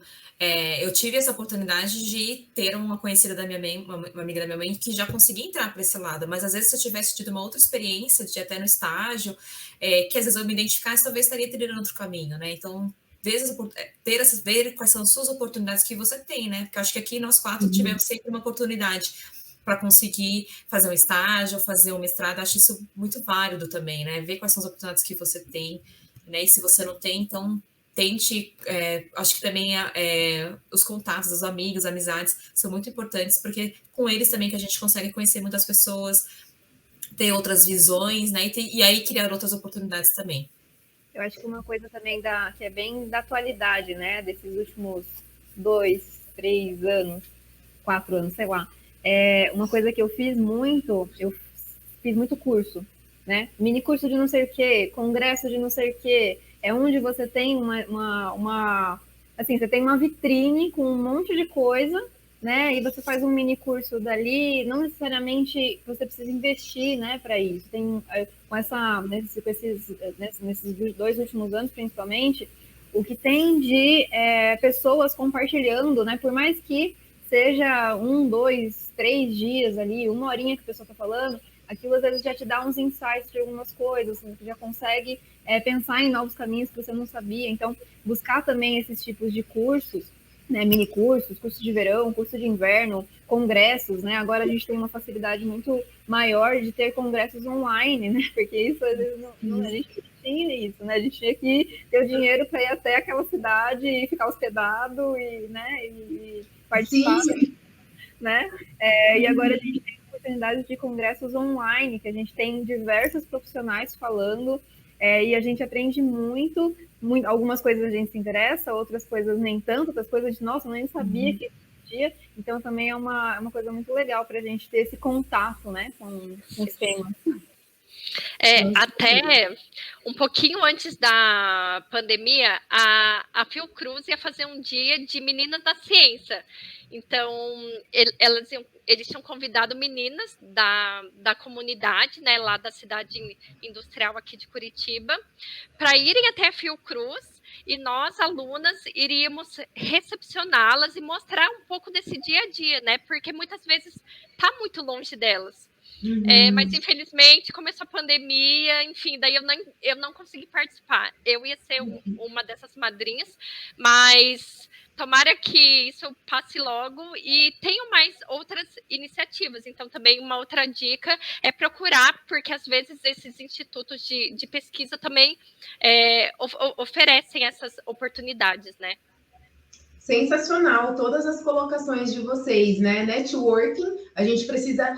eu tive essa oportunidade de ter uma conhecida da minha mãe, uma amiga da minha mãe, que já conseguia entrar para esse lado. Mas às vezes, se eu tivesse tido uma outra experiência, de até no estágio, que às vezes eu me identificasse, talvez estaria trilhando outro caminho, né? Então, ver quais são as suas oportunidades que você tem, né? Porque eu acho que aqui nós quatro tivemos sempre uma oportunidade para conseguir fazer um estágio, fazer um mestrado. Acho isso muito válido também, né? Ver quais são as oportunidades que você tem, né? E se você não tem, então tente. Acho que também os contatos, os amigos, amizades são muito importantes, porque com eles também que a gente consegue conhecer muitas pessoas, ter outras visões, né? E aí criar outras oportunidades também. Eu acho que uma coisa também que é bem da atualidade, né? Desses últimos 2, 3 anos, 4 anos, sei lá. Uma coisa que eu fiz muito curso, né? Mini curso de não sei o quê, congresso de não sei o quê. É onde você tem você tem uma vitrine com um monte de coisa, né? E você faz um mini curso dali, não necessariamente você precisa investir, né, para isso. Tem nesses 2 últimos anos, principalmente, o que tem de pessoas compartilhando, né? Por mais que seja 1, 2, 3 dias ali, 1 horinha que a pessoa está falando, aquilo às vezes já te dá uns insights de algumas coisas, você já consegue pensar em novos caminhos que você não sabia. Então, buscar também esses tipos de cursos, né, mini cursos, curso de verão, curso de inverno, congressos, né? Agora a gente tem uma facilidade muito maior de ter congressos online, né? Porque isso às vezes a gente não tinha isso, né? A gente tinha que ter o dinheiro para ir até aquela cidade e ficar hospedado e, né, e participar, né? E agora a gente tem oportunidades de congressos online, que a gente tem diversos profissionais falando, e a gente aprende muito, algumas coisas a gente se interessa, outras coisas nem tanto, outras coisas a gente, nossa, eu nem sabia que existia. Então também é uma coisa muito legal para a gente ter esse contato, né, com os temas. Até um pouquinho antes da pandemia, a Fiocruz ia fazer um dia de meninas da ciência. Então, eles tinham convidado meninas da comunidade, né, lá da cidade industrial aqui de Curitiba, para irem até a Fiocruz, e nós, alunas, iríamos recepcioná-las e mostrar um pouco desse dia a dia, né, porque muitas vezes está muito longe delas. Mas infelizmente começou a pandemia, enfim, daí eu não consegui participar. Eu ia ser uma dessas madrinhas, mas tomara que isso passe logo e tenham mais outras iniciativas. Então, também uma outra dica é procurar, porque às vezes esses institutos de pesquisa também oferecem essas oportunidades, né? Sensacional, todas as colocações de vocês, né? Networking, a gente precisa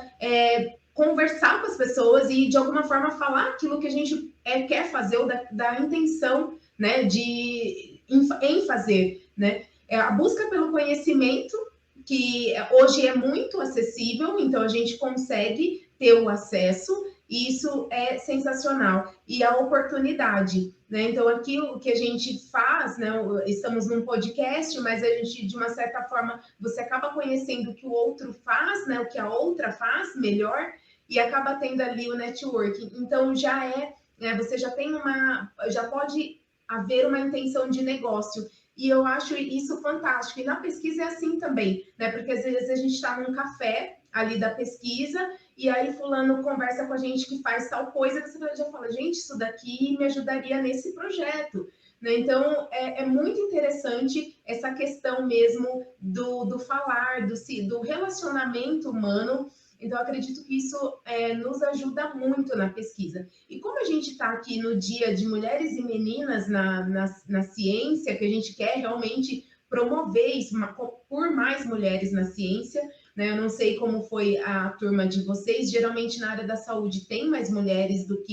conversar com as pessoas e, de alguma forma, falar aquilo que a gente quer fazer ou da intenção, né, em fazer, né? A busca pelo conhecimento, que hoje é muito acessível, então a gente consegue ter o acesso, e isso é sensacional. E a oportunidade, né? Então, aquilo que a gente faz, né? Estamos num podcast, mas a gente, de uma certa forma, você acaba conhecendo o que o outro faz, né? O que a outra faz melhor, e acaba tendo ali o networking. Então, você já tem já pode haver uma intenção de negócio. E eu acho isso fantástico. E na pesquisa é assim também, né? Porque às vezes a gente está num café ali da pesquisa e aí fulano conversa com a gente que faz tal coisa, que você já fala, gente, isso daqui me ajudaria nesse projeto. Né? Então, é muito interessante essa questão mesmo do falar, do relacionamento humano. Então, acredito que isso nos ajuda muito na pesquisa. E como a gente está aqui no Dia de Mulheres e Meninas na ciência, que a gente quer realmente promover isso por mais mulheres na ciência, né? Eu não sei como foi a turma de vocês, geralmente na área da saúde tem mais mulheres do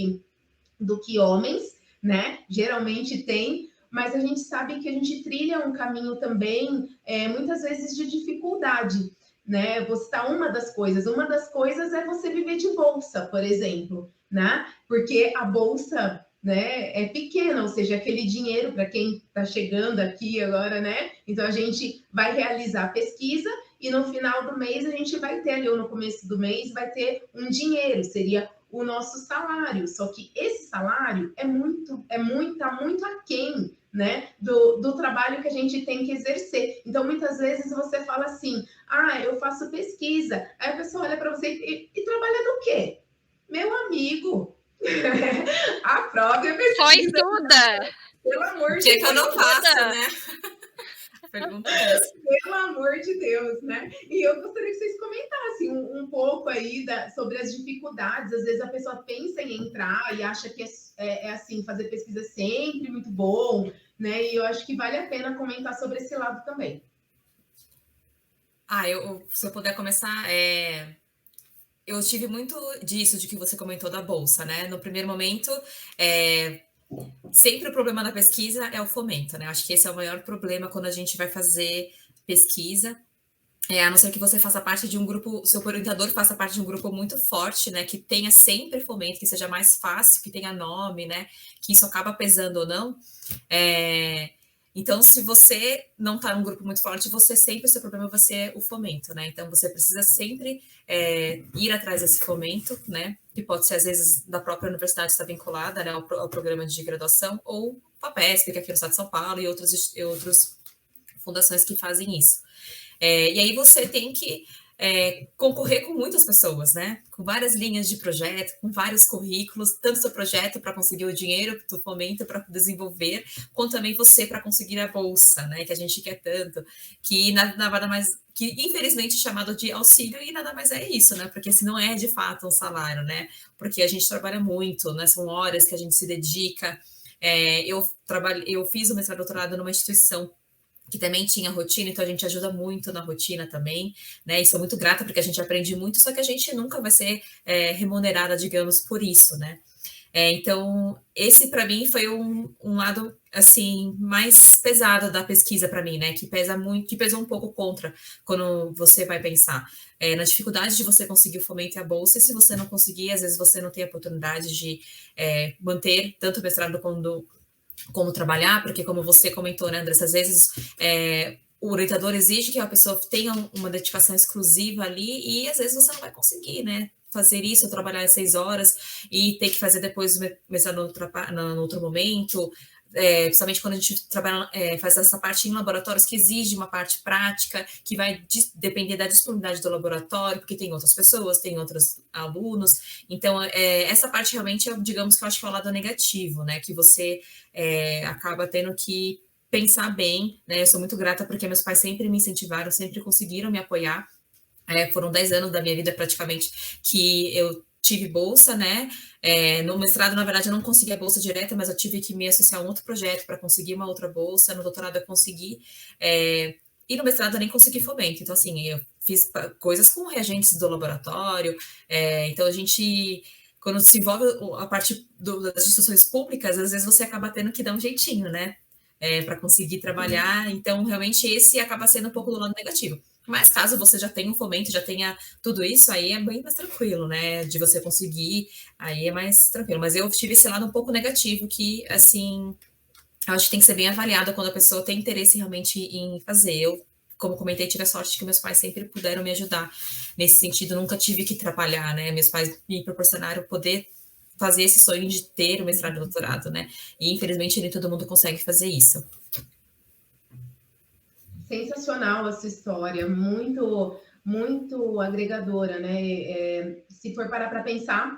que homens, né? Geralmente tem, mas a gente sabe que a gente trilha um caminho também, muitas vezes, de dificuldade, né? Vou citar uma das coisas. Uma das coisas é você viver de bolsa, por exemplo, né? Porque a bolsa, né, é pequena, ou seja, aquele dinheiro para quem está chegando aqui agora, né? Então a gente vai realizar a pesquisa e no final do mês a gente vai ter ali, ou no começo do mês, vai ter um dinheiro, seria o nosso salário. Só que esse salário tá muito aquém, né, do trabalho que a gente tem que exercer. Então, muitas vezes você fala assim, eu faço pesquisa. Aí a pessoa olha para você e trabalha no quê? Meu amigo, a própria pesquisa. Só estuda! Pelo amor de Que Deus. eu não faço, né? Pergunta essa. Pelo amor de Deus, né? E eu gostaria que vocês comentassem um pouco aí sobre as dificuldades. Às vezes a pessoa pensa em entrar e acha que é assim, fazer pesquisa sempre muito bom, né? E eu acho que vale a pena comentar sobre esse lado também. Se eu puder começar, eu tive muito disso, de que você comentou da bolsa, né? No primeiro momento, sempre o problema da pesquisa é o fomento, né? Acho que esse é o maior problema quando a gente vai fazer pesquisa. A não ser que você faça parte de um grupo, seu orientador faça parte de um grupo muito forte, né? Que tenha sempre fomento, que seja mais fácil, que tenha nome, né? Que isso acaba pesando ou não. Então, se você não está num grupo muito forte, o seu problema vai ser o fomento, né? Então, você precisa sempre ir atrás desse fomento, né? Que pode ser, às vezes, da própria universidade estar vinculada, né, ao programa de graduação, ou a PESP, que é aqui no estado de São Paulo, e outras fundações que fazem isso. E aí você tem que concorrer com muitas pessoas, né? Com várias linhas de projeto, com vários currículos, tanto seu projeto para conseguir o dinheiro do fomento para desenvolver, quanto também você para conseguir a bolsa, né? Que a gente quer tanto, que nada mais, que infelizmente é chamado de auxílio e nada mais é isso, né? Porque se não é de fato um salário, né? Porque a gente trabalha muito, né? São horas que a gente se dedica. Eu fiz o mestrado e doutorado numa instituição que também tinha rotina, então a gente ajuda muito na rotina também, né? E sou muito grata porque a gente aprende muito, só que a gente nunca vai ser remunerada, digamos, por isso, né? Então, esse para mim foi um lado assim mais pesado da pesquisa para mim, né? Que pesou um pouco contra quando você vai pensar na dificuldade de você conseguir o fomento e a bolsa, e se você não conseguir, às vezes você não tem a oportunidade de manter tanto o mestrado como trabalhar, porque como você comentou, né, Andressa, às vezes o orientador exige que a pessoa tenha uma dedicação exclusiva ali e às vezes você não vai conseguir, né, fazer isso, trabalhar 6 horas e ter que fazer depois o mestrado no outro momento, principalmente quando a gente trabalha, faz essa parte em laboratórios que exige uma parte prática, que vai depender da disponibilidade do laboratório, porque tem outras pessoas, tem outros alunos. Então, essa parte realmente, digamos que eu acho que é o lado negativo, né? Que você acaba tendo que pensar bem, né? Eu sou muito grata porque meus pais sempre me incentivaram, sempre conseguiram me apoiar. Foram 10 anos da minha vida praticamente que eu tive bolsa, né? No mestrado, na verdade, eu não consegui a bolsa direta, mas eu tive que me associar a um outro projeto para conseguir uma outra bolsa. No doutorado eu consegui. E no mestrado eu nem consegui fomento. Então, assim, eu fiz coisas com reagentes do laboratório. Então, a gente, quando se envolve a parte das instituições públicas, às vezes você acaba tendo que dar um jeitinho, né? Para conseguir trabalhar. Então, realmente, esse acaba sendo um pouco do lado negativo. Mas caso você já tenha um fomento, já tenha tudo isso, aí é bem mais tranquilo, né? De você conseguir, aí é mais tranquilo. Mas eu tive esse lado um pouco negativo, que, assim, eu acho que tem que ser bem avaliado quando a pessoa tem interesse realmente em fazer. Eu, como comentei, tive a sorte de que meus pais sempre puderam me ajudar nesse sentido. Nunca tive que trabalhar, né? Meus pais me proporcionaram poder fazer esse sonho de ter o mestrado e doutorado, né? E infelizmente nem todo mundo consegue fazer isso. Sensacional essa história, muito agregadora, né? Se for parar para pensar,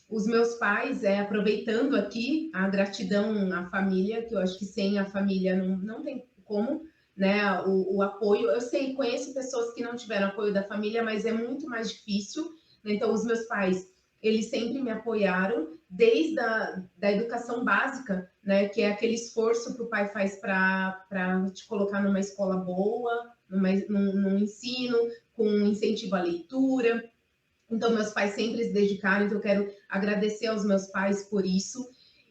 os meus pais, aproveitando aqui a gratidão à família, que eu acho que sem a família não tem como, né? O apoio. Eu sei, conheço pessoas que não tiveram apoio da família, mas é muito mais difícil, né? Então, os meus pais, eles sempre me apoiaram, desde da educação básica, né? Que é aquele esforço que o pai faz para te colocar numa escola boa, num ensino, com incentivo à leitura. Então, meus pais sempre se dedicaram, então eu quero agradecer aos meus pais por isso.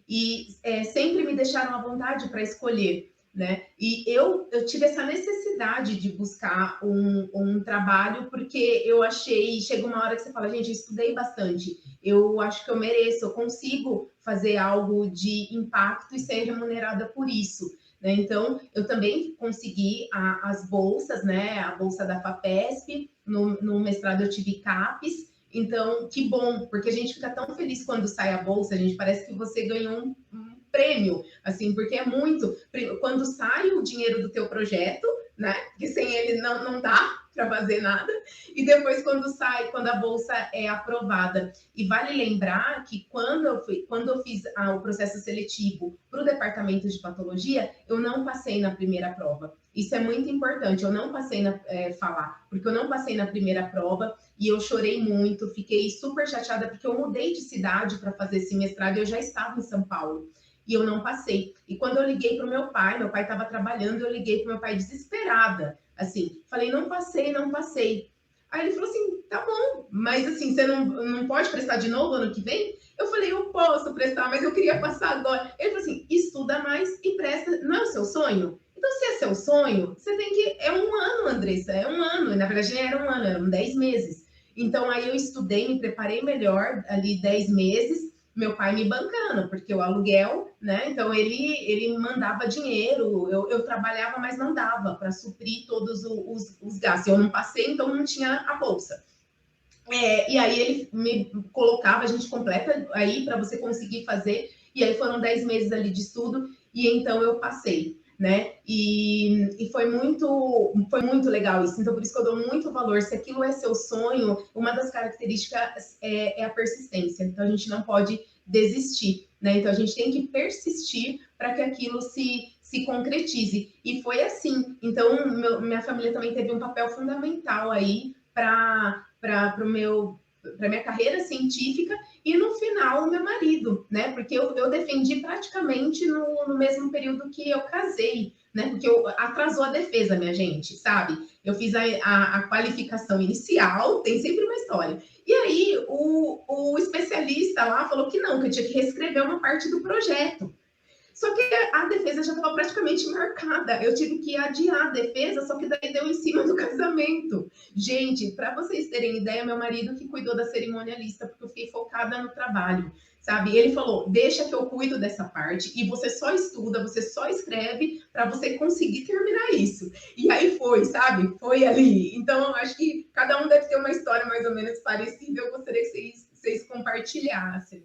E sempre me deixaram à vontade para escolher, né? E eu tive essa necessidade de buscar um trabalho, porque eu achei, chega uma hora que você fala, gente, eu estudei bastante, eu acho que eu mereço, eu consigo fazer algo de impacto e ser remunerada por isso. Né? Então, eu também consegui as bolsas, né? A bolsa da FAPESP, no mestrado eu tive CAPES. Então, que bom, porque a gente fica tão feliz quando sai a bolsa, a gente parece que você ganhou um prêmio, assim, porque é muito. Quando sai o dinheiro do teu projeto, né? Porque sem ele não dá para fazer nada. E depois quando a bolsa é aprovada. E vale lembrar que quando eu fiz o processo seletivo para o departamento de patologia, eu não passei na primeira prova. Isso é muito importante. Eu não passei porque eu não passei na primeira prova e eu chorei muito, fiquei super chateada porque eu mudei de cidade para fazer esse mestrado e eu já estava em São Paulo. E eu não passei. E quando eu liguei para o meu pai estava trabalhando, eu liguei para o meu pai desesperada. Assim, falei, não passei. Aí ele falou assim, tá bom, mas assim, você não pode prestar de novo ano que vem? Eu falei, eu posso prestar, mas eu queria passar agora. Ele falou assim, estuda mais e presta. Não é o seu sonho? Então, se é seu sonho, você tem que... É um ano, Andressa, é um ano. Na verdade, nem era um ano, eram 10 meses. Então, aí eu estudei, me preparei melhor, ali 10 meses, meu pai me bancando, porque o aluguel, né? Então, ele mandava dinheiro, eu trabalhava, mas não dava para suprir todos os gastos. Eu não passei, então não tinha a bolsa. E aí ele me colocava, a gente completa aí para você conseguir fazer, e aí foram 10 meses ali de estudo, e então eu passei, né? E foi muito legal isso. Então, por isso que eu dou muito valor. Se aquilo é seu sonho, uma das características é a persistência. Então, a gente não pode desistir, né? Então, a gente tem que persistir para que aquilo se concretize. E foi assim. Então, minha família também teve um papel fundamental aí para minha carreira científica e no final o meu marido, né? Porque eu defendi praticamente no mesmo período que eu casei, né? Porque atrasou a defesa, minha gente, sabe? Eu fiz a qualificação inicial, tem sempre uma história. E aí o especialista lá falou que não, que eu tinha que reescrever uma parte do projeto. Só que a defesa já estava praticamente marcada. Eu tive que adiar a defesa, só que daí deu em cima do casamento. Gente, para vocês terem ideia, meu marido que cuidou da cerimonialista, porque eu fiquei focada no trabalho, sabe? Ele falou: deixa que eu cuido dessa parte e você só estuda, você só escreve para você conseguir terminar isso. E aí foi, sabe? Foi ali. Então, eu acho que cada um deve ter uma história mais ou menos parecida. Eu gostaria que vocês compartilhassem.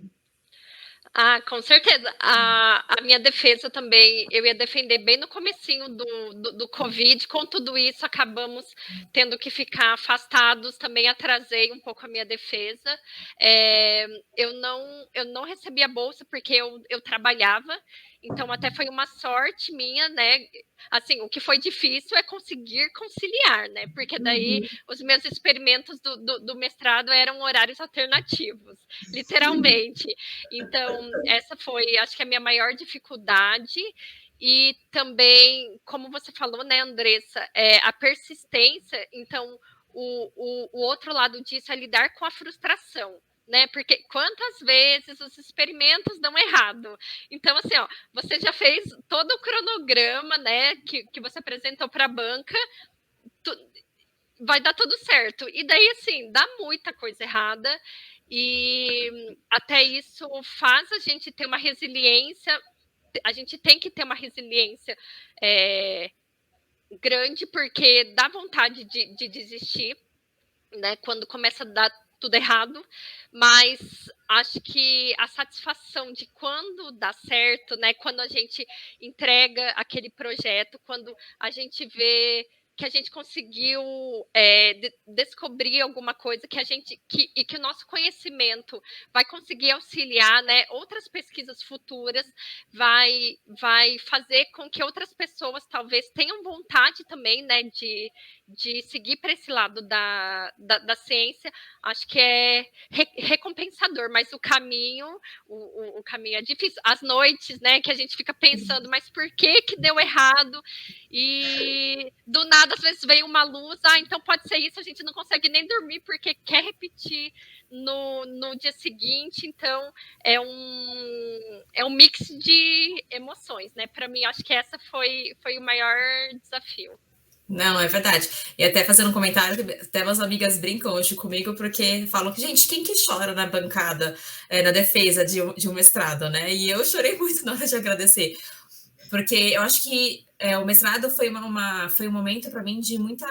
Ah, com certeza. A minha defesa também, eu ia defender bem no comecinho do Covid. Com tudo isso, acabamos tendo que ficar afastados. Também atrasei um pouco a minha defesa. Eu não recebi a bolsa porque eu trabalhava. Então, até foi uma sorte minha, né? Assim, o que foi difícil é conseguir conciliar, né? Porque daí os meus experimentos do mestrado eram horários alternativos, literalmente. Então, essa foi, acho que, a minha maior dificuldade. E também, como você falou, né, Andressa, a persistência. Então, o outro lado disso é lidar com a frustração. Né? Porque quantas vezes os experimentos dão errado? Então, assim, ó, você já fez todo o cronograma, né, que você apresentou para a banca, vai dar tudo certo. E daí, assim, dá muita coisa errada, e até isso faz a gente ter uma resiliência. A gente tem que ter uma resiliência grande, porque dá vontade de desistir, né? Quando começa a dar tudo errado, mas acho que a satisfação de quando dá certo, né? Quando a gente entrega aquele projeto, quando a gente vê que a gente conseguiu descobrir alguma coisa e que o nosso conhecimento vai conseguir auxiliar, né, outras pesquisas futuras, vai fazer com que outras pessoas talvez tenham vontade também, né, de seguir para esse lado da ciência. Acho que é recompensador, mas o caminho é difícil. As noites, né, que a gente fica pensando, mas por que deu errado? E do nada, às vezes, vem uma luz, então pode ser isso, a gente não consegue nem dormir porque quer repetir no dia seguinte, então é um mix de emoções, né? Para mim, acho que essa foi o maior desafio. Não, é verdade. E até fazendo um comentário, até umas amigas brincam hoje comigo, porque falam que, gente, quem que chora na bancada, na defesa de um mestrado, né? E eu chorei muito na hora de agradecer, porque eu acho que o mestrado foi um momento para mim de muito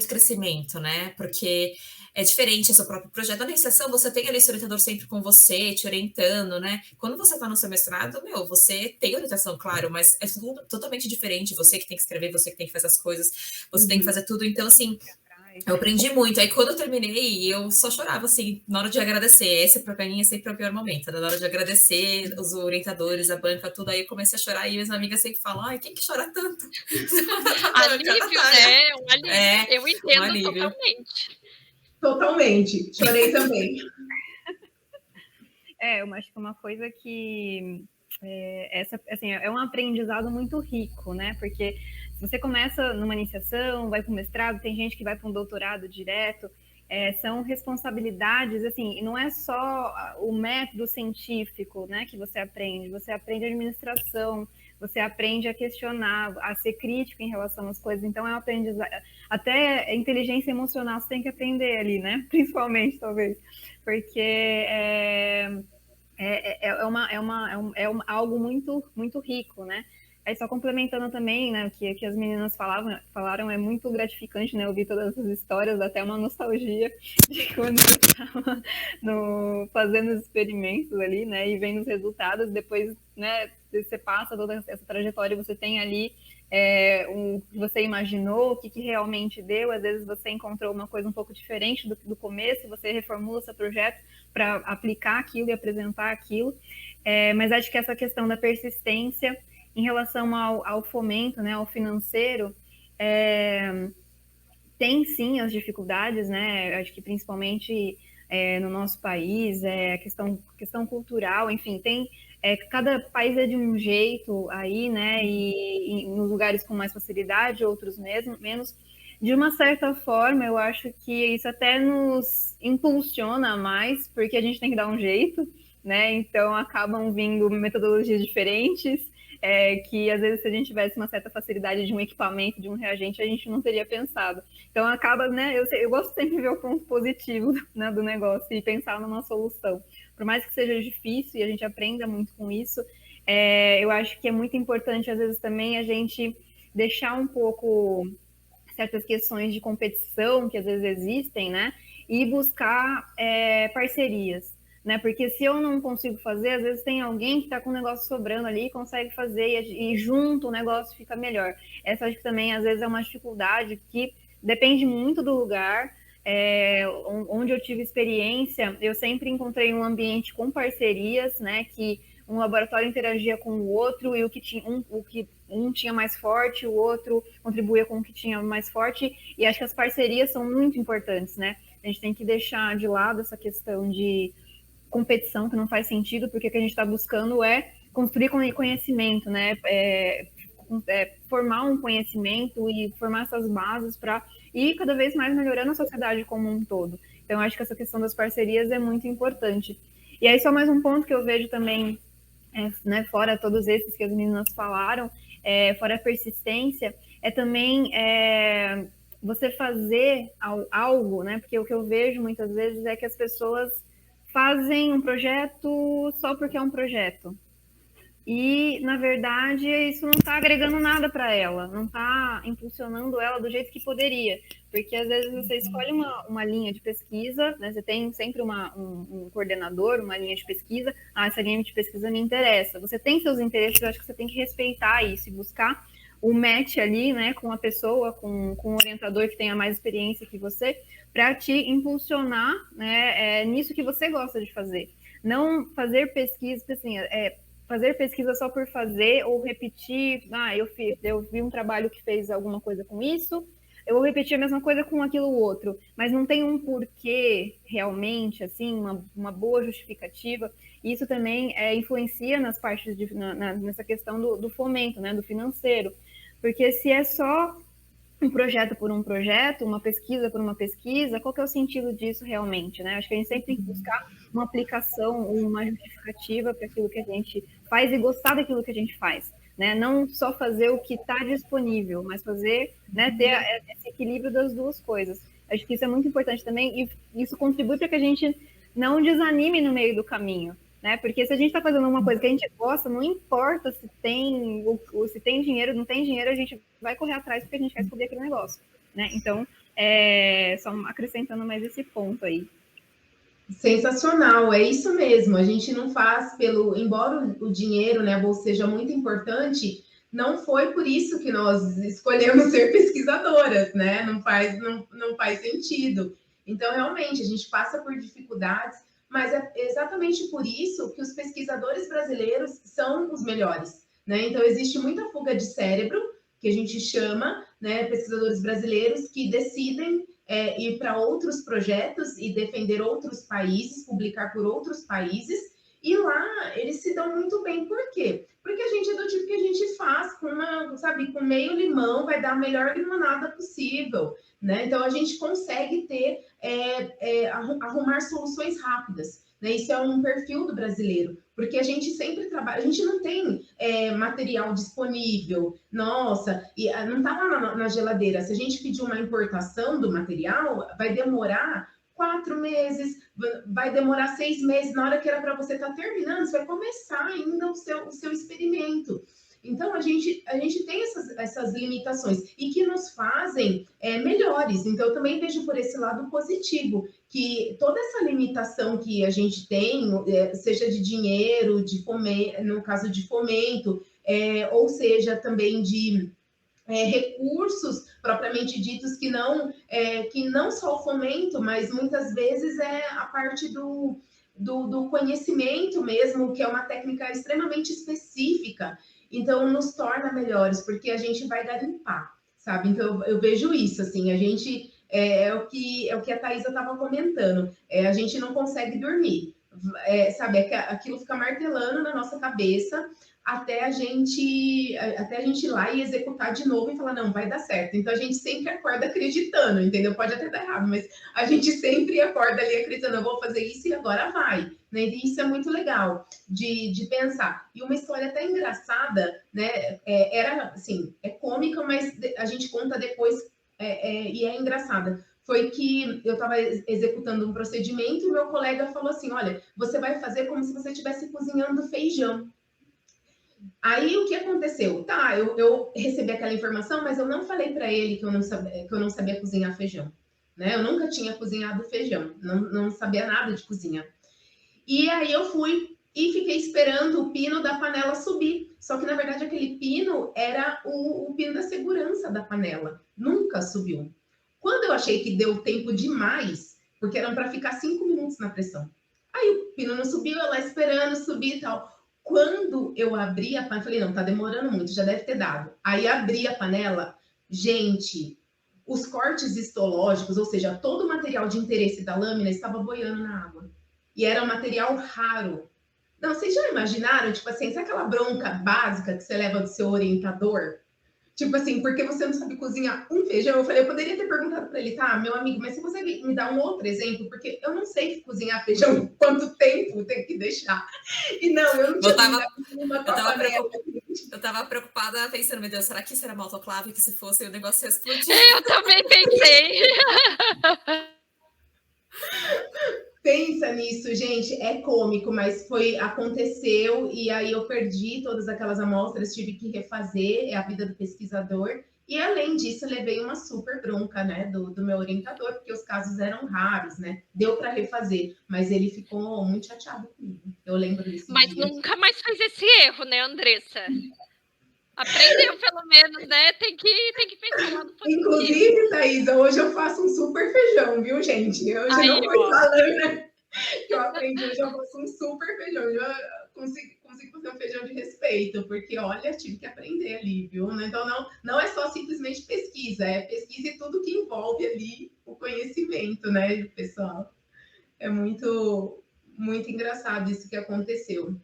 crescimento, né? Porque é diferente, é seu próprio projeto. Na iniciação, você tem ali seu orientador sempre com você, te orientando, né? Quando você está no seu mestrado, você tem orientação, claro, mas é tudo totalmente diferente. Você que tem que escrever, você que tem que fazer as coisas, você tem que fazer tudo. Então, assim, eu aprendi muito. Aí, quando eu terminei, eu só chorava, assim, na hora de agradecer. Esse, pra mim, é sempre o pior momento, né? Na hora de agradecer os orientadores, a banca, tudo. Aí, eu comecei a chorar e minhas amigas sempre falam, ai, quem que chora tanto? Alívio, né? Um alívio. Eu entendo totalmente. Totalmente. Chorei também. Eu acho que uma coisa que é um aprendizado muito rico, né? Porque se você começa numa iniciação, vai para o mestrado, tem gente que vai para um doutorado direto, são responsabilidades, assim, não é só o método científico, né, que você aprende administração, você aprende a questionar, a ser crítico em relação às coisas, então é um aprendizado, até inteligência emocional você tem que aprender ali, né, principalmente, talvez, porque algo muito, muito rico, né? Aí só complementando também, né, que as meninas falaram, é muito gratificante, né, ouvir todas essas histórias, até uma nostalgia de quando eu estava fazendo os experimentos ali, né, e vendo os resultados, depois, né, você passa toda essa trajetória, você tem ali o que você imaginou, o que realmente deu, às vezes você encontrou uma coisa um pouco diferente do começo, você reformula seu projeto para aplicar aquilo e apresentar aquilo, mas acho que essa questão da persistência em relação ao fomento, né, ao financeiro, tem sim as dificuldades, né? Acho que principalmente no nosso país, a questão cultural, enfim, tem cada país é de um jeito aí, né? E nos lugares com mais facilidade, outros menos. De uma certa forma, eu acho que isso até nos impulsiona mais, porque a gente tem que dar um jeito, né? Então acabam vindo metodologias diferentes. Que às vezes se a gente tivesse uma certa facilidade de um equipamento, de um reagente, a gente não teria pensado. Então acaba, né, eu gosto sempre de ver o ponto positivo, né, do negócio e pensar numa solução. Por mais que seja difícil e a gente aprenda muito com isso, eu acho que é muito importante às vezes também a gente deixar um pouco certas questões de competição que às vezes existem, né, e buscar parcerias. Né? Porque se eu não consigo fazer, às vezes tem alguém que está com o negócio sobrando ali e consegue fazer, e junto o negócio fica melhor. Essa acho que também, às vezes, é uma dificuldade que depende muito do lugar. Onde eu tive experiência, eu sempre encontrei um ambiente com parcerias, né? Que um laboratório interagia com o outro e o que um tinha mais forte, o outro contribuía com o que tinha mais forte. E acho que as parcerias são muito importantes, né? A gente tem que deixar de lado essa questão de competição, que não faz sentido, porque o que a gente está buscando é construir conhecimento, né? Formar um conhecimento e formar essas bases para ir cada vez mais melhorando a sociedade como um todo. Então, acho que essa questão das parcerias é muito importante. E aí, só mais um ponto que eu vejo também, né, fora todos esses que as meninas falaram, fora a persistência, também você fazer algo, né? Porque o que eu vejo muitas vezes é que as pessoas fazem um projeto só porque é um projeto. e, na verdade, isso não está agregando nada para ela, não está impulsionando ela do jeito que poderia. Porque, às vezes, você escolhe uma linha de pesquisa, né? Você tem sempre um coordenador, uma linha de pesquisa. Essa linha de pesquisa me interessa. Você tem seus interesses, eu acho que você tem que respeitar isso e buscar o match ali, né, com a pessoa, com um orientador que tenha mais experiência que você, para te impulsionar, né, nisso que você gosta de fazer. Não fazer pesquisa, assim, fazer pesquisa só por fazer ou repetir, eu vi um trabalho que fez alguma coisa com isso, eu vou repetir a mesma coisa com aquilo outro, mas não tem um porquê realmente, assim, uma boa justificativa. Isso também influencia nas partes nessa questão do fomento, né, do financeiro, porque se é só um projeto por um projeto, uma pesquisa por uma pesquisa, qual que é o sentido disso realmente, né? Acho que a gente sempre tem que buscar uma aplicação, uma justificativa para aquilo que a gente faz e gostar daquilo que a gente faz, né? Não só fazer o que está disponível, mas fazer, né, ter esse equilíbrio das duas coisas. Acho que isso é muito importante também e isso contribui para que a gente não desanime no meio do caminho, né? Porque se a gente está fazendo uma coisa que a gente gosta, não importa se tem se tem dinheiro, não tem dinheiro, a gente vai correr atrás porque a gente quer descobrir aquele negócio, né? Então, só acrescentando mais esse ponto aí. Sensacional, é isso mesmo. A gente não faz embora o dinheiro, né, a bolsa seja muito importante, não foi por isso que nós escolhemos ser pesquisadoras, né? Não faz sentido. Então, realmente, a gente passa por dificuldades, mas é exatamente por isso que os pesquisadores brasileiros são os melhores, né? Então, existe muita fuga de cérebro, que a gente chama, né, pesquisadores brasileiros que decidem ir para outros projetos e defender outros países, publicar por outros países, e lá eles se dão muito bem. Por quê? Porque a gente é do tipo que a gente faz com meio limão, vai dar a melhor limonada possível, né? Então a gente consegue arrumar soluções rápidas, né? Isso é um perfil do brasileiro, porque a gente sempre trabalha, a gente não tem material disponível, nossa, e não está lá na geladeira. Se a gente pedir uma importação do material, vai demorar 4 meses, vai demorar 6 meses. Na hora que era para você estar terminando, você vai começar ainda o seu experimento. Então, a gente tem essas limitações e que nos fazem melhores. Então, eu também vejo por esse lado positivo, que toda essa limitação que a gente tem, seja de dinheiro, no caso de fomento, ou seja, também de recursos propriamente ditos, que não só o fomento, mas muitas vezes é a parte do conhecimento mesmo, que é uma técnica extremamente específica. Então, nos torna melhores, porque a gente vai garimpar, sabe? Então, eu vejo isso, assim, a gente... É o que a Thaisa estava comentando, a gente não consegue dormir, sabe? Aquilo fica martelando na nossa cabeça, até a gente ir lá e executar de novo e falar, não, vai dar certo. Então, a gente sempre acorda acreditando, entendeu? Pode até dar errado, mas a gente sempre acorda ali acreditando, eu vou fazer isso e agora vai. Né? E isso é muito legal de pensar. E uma história até engraçada, né? Era, assim, cômica, mas a gente conta depois, e é engraçada. Foi que eu estava executando um procedimento e meu colega falou assim, olha, você vai fazer como se você estivesse cozinhando feijão. Aí, o que aconteceu? Tá, eu recebi aquela informação, mas eu não falei para ele que eu não sabia cozinhar feijão, né? Eu nunca tinha cozinhado feijão, não sabia nada de cozinha. E aí, eu fui e fiquei esperando o pino da panela subir. Só que, na verdade, aquele pino era o pino da segurança da panela. Nunca subiu. Quando eu achei que deu tempo demais, porque eram para ficar 5 minutos na pressão. Aí, o pino não subiu, eu lá esperando subir e tal. Quando eu abri a panela, falei, não, tá demorando muito, já deve ter dado. Aí abri a panela, gente, os cortes histológicos, ou seja, todo o material de interesse da lâmina estava boiando na água. E era um material raro. Não, vocês já imaginaram, tipo assim, sabe aquela bronca básica que você leva do seu orientador? Tipo assim, porque você não sabe cozinhar um feijão? Eu falei, eu poderia ter perguntado para ele, tá, meu amigo, mas você consegue me dar um outro exemplo? Porque eu não sei cozinhar feijão, quanto tempo tem que deixar. E não, eu não tinha eu tava preocupada pensando, meu Deus, será que isso era uma autoclave? Que se fosse o negócio ia explodir? Eu também pensei. Pensa nisso, gente, é cômico, mas aconteceu e aí eu perdi todas aquelas amostras, tive que refazer, é a vida do pesquisador. E além disso, levei uma super bronca, né, do meu orientador, porque os casos eram raros, né? Deu para refazer, mas ele ficou muito chateado comigo. Eu lembro desse Mas dia. nunca mais faz esse erro, né, Andressa? Aprendeu, pelo menos, né? Tem que pensar lá no positivo. Inclusive, Thaisa, hoje eu faço um super feijão, viu, gente? Hoje Aí, não foi ó. falando que eu aprendi, hoje eu faço um super feijão. Eu consigo fazer um feijão de respeito, porque, olha, tive que aprender ali, viu? Então, não é só simplesmente pesquisa, é pesquisa e tudo que envolve ali o conhecimento, né, pessoal? É muito, muito engraçado isso que aconteceu.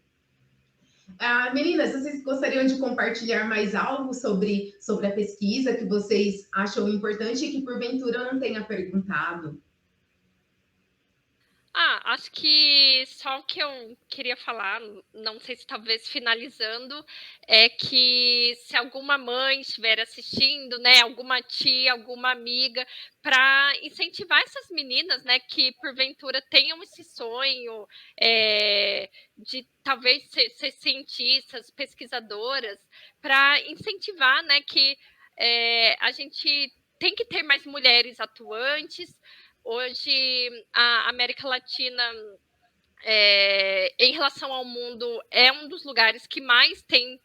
Meninas, vocês gostariam de compartilhar mais algo sobre a pesquisa que vocês acham importante e que porventura eu não tenha perguntado? Acho que só o que eu queria falar, não sei se talvez finalizando, é que se alguma mãe estiver assistindo, né, alguma tia, alguma amiga, para incentivar essas meninas, né, que porventura tenham esse sonho de talvez ser cientistas, pesquisadoras, para incentivar, né, que a gente tem que ter mais mulheres atuantes. Hoje, a América Latina, em relação ao mundo, é um dos lugares que mais tem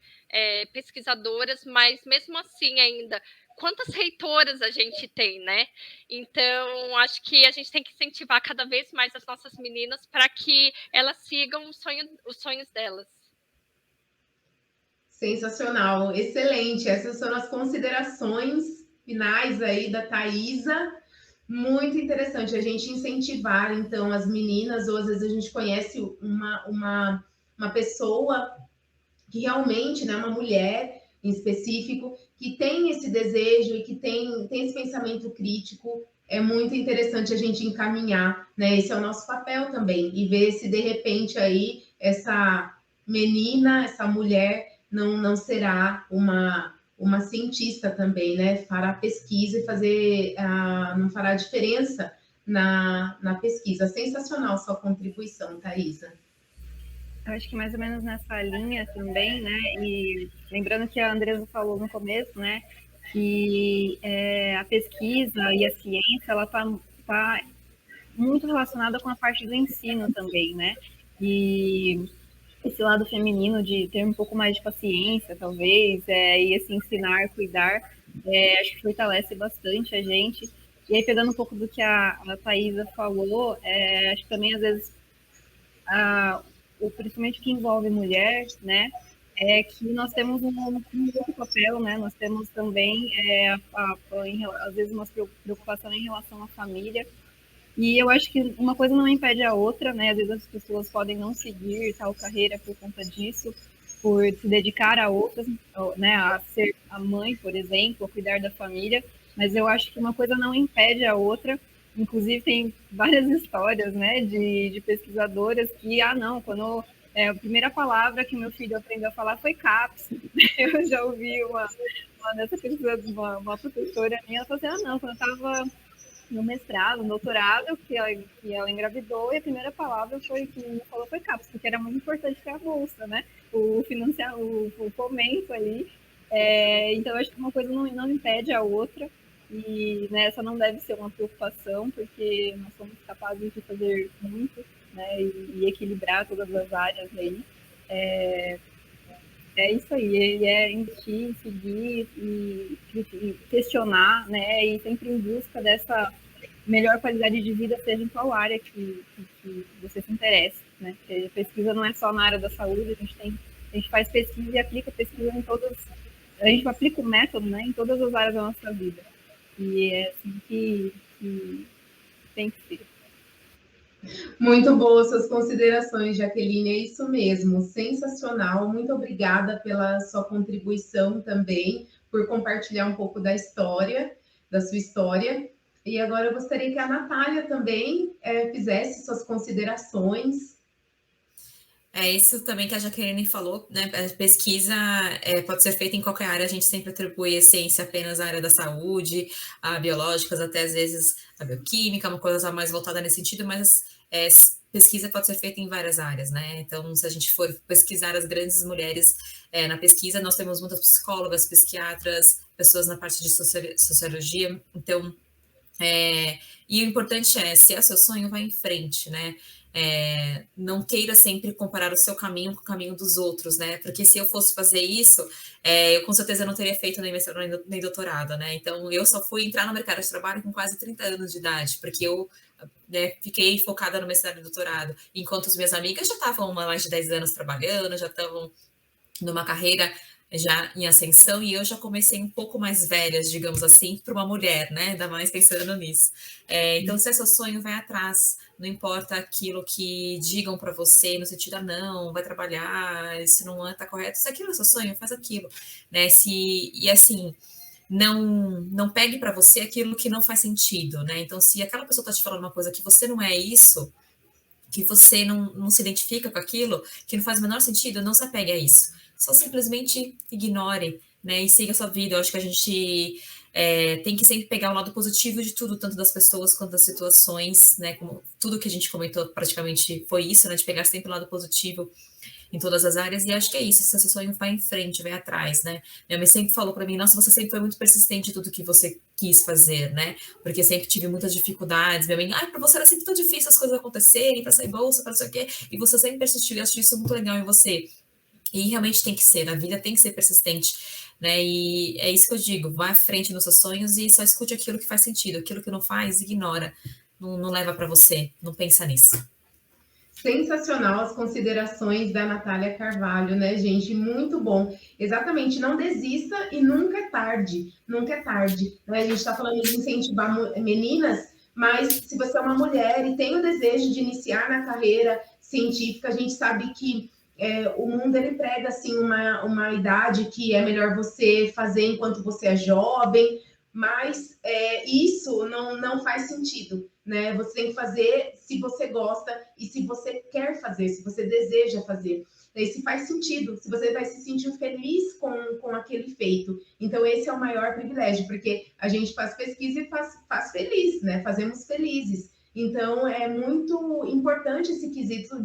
pesquisadoras, mas mesmo assim ainda, quantas reitoras a gente tem, né? Então, acho que a gente tem que incentivar cada vez mais as nossas meninas para que elas sigam os sonhos delas. Sensacional, excelente. Essas foram as considerações finais aí da Thaisa. Muito interessante a gente incentivar, então, as meninas, ou às vezes a gente conhece uma pessoa que realmente, né, uma mulher em específico, que tem esse desejo e que tem esse pensamento crítico. É muito interessante a gente encaminhar, né? Esse é o nosso papel também, e ver se de repente aí essa menina, essa mulher não será uma cientista também, né? Fará pesquisa e não fará diferença na pesquisa. Sensacional sua contribuição, Thaisa. Eu acho que mais ou menos nessa linha também, né? E lembrando que a Andresa falou no começo, né? Que a pesquisa e a ciência, ela tá muito relacionada com a parte do ensino também, né? E esse lado feminino de ter um pouco mais de paciência, talvez, e esse ensinar, cuidar, acho que fortalece bastante a gente. E aí, pegando um pouco do que a Thaisa falou, acho que também, às vezes, principalmente que envolve mulher, né, é que nós temos um outro papel, né, nós temos também, às vezes, uma preocupação em relação à família, e eu acho que uma coisa não impede a outra, né? Às vezes as pessoas podem não seguir tal carreira por conta disso, por se dedicar a outras, né? A ser a mãe, por exemplo, a cuidar da família. Mas eu acho que uma coisa não impede a outra. Inclusive tem várias histórias, né? De pesquisadoras que, não, quando a primeira palavra que meu filho aprendeu a falar foi CAPS. Eu já ouvi uma professora minha, ela falou assim, não, quando eu estava no mestrado, no doutorado, que ela engravidou, e a primeira palavra que me falou foi CAPS, porque era muito importante ter a bolsa, né? O fomento ali. Então, eu acho que uma coisa não impede a outra, e né, essa não deve ser uma preocupação, porque nós somos capazes de fazer muito, né? E equilibrar todas as áreas aí. É isso aí, e investir, seguir e questionar, né? E sempre em busca dessa melhor qualidade de vida, seja em qual área que você se interessa, né? Porque a pesquisa não é só na área da saúde, a gente faz pesquisa e aplica pesquisa em todas, a gente aplica o método, né, em todas as áreas da nossa vida. E é assim que tem que ser. Muito boas suas considerações, Jaqueline, é isso mesmo, sensacional. Muito obrigada pela sua contribuição também, por compartilhar um pouco da sua história. E agora eu gostaria que a Natália também fizesse suas considerações. É isso também que a Jaqueline falou, né? A pesquisa pode ser feita em qualquer área, a gente sempre atribui a ciência apenas à área da saúde, a biológicas, até às vezes a bioquímica, uma coisa mais voltada nesse sentido, mas pesquisa pode ser feita em várias áreas, né? Então, se a gente for pesquisar as grandes mulheres na pesquisa, nós temos muitas psicólogas, psiquiatras, pessoas na parte de sociologia, então. E o importante se é seu sonho, vai em frente, né? Não queira sempre comparar o seu caminho com o caminho dos outros, né? Porque se eu fosse fazer isso, eu com certeza não teria feito nem mestrado nem doutorado, né? Então, eu só fui entrar no mercado de trabalho com quase 30 anos de idade, porque eu fiquei focada no mestrado e doutorado, enquanto as minhas amigas já estavam há mais de 10 anos trabalhando, já estavam numa carreira já em ascensão, e eu já comecei um pouco mais velhas, digamos assim, para uma mulher, né? Ainda mais pensando nisso. Então, se é seu sonho, vai atrás. Não importa aquilo que digam para você, no sentido, não, vai trabalhar, isso não está correto. Se aquilo é seu sonho, faz aquilo, né? E assim, não pegue para você aquilo que não faz sentido, né? Então, se aquela pessoa está te falando uma coisa que você não é isso, que você não se identifica com aquilo, que não faz o menor sentido, não se apegue a isso. Só simplesmente ignore, né? E siga a sua vida. Eu acho que a gente tem que sempre pegar o lado positivo de tudo, tanto das pessoas quanto das situações, né? Como tudo que a gente comentou praticamente foi isso, né? De pegar sempre o lado positivo em todas as áreas, e acho que é isso, se seu sonho vai em frente, vai atrás, né? Minha mãe sempre falou para mim, nossa, você sempre foi muito persistente em tudo que você quis fazer, né? Porque sempre tive muitas dificuldades. Minha mãe, para você era sempre tão difícil as coisas acontecerem, para sair bolsa, para não sei o quê, e você sempre persistiu, e acho isso muito legal em você. E realmente tem que ser, a vida tem que ser persistente, né? E é isso que eu digo, vá à frente nos seus sonhos e só escute aquilo que faz sentido, aquilo que não faz, ignora, não leva para você, não pensa nisso. Sensacional as considerações da Natália Carvalho, né, gente? Muito bom. Exatamente, não desista e nunca é tarde, nunca é tarde. Né? A gente está falando de incentivar meninas, mas se você é uma mulher e tem o desejo de iniciar na carreira científica, a gente sabe que o mundo ele prega assim uma idade que é melhor você fazer enquanto você é jovem, mas isso não faz sentido, né? Você tem que fazer se você gosta e se você quer fazer, se você deseja fazer. E se faz sentido, se você vai se sentir feliz com aquele feito. Então, esse é o maior privilégio, porque a gente faz pesquisa e faz feliz, né? Fazemos felizes. Então, é muito importante esse quesito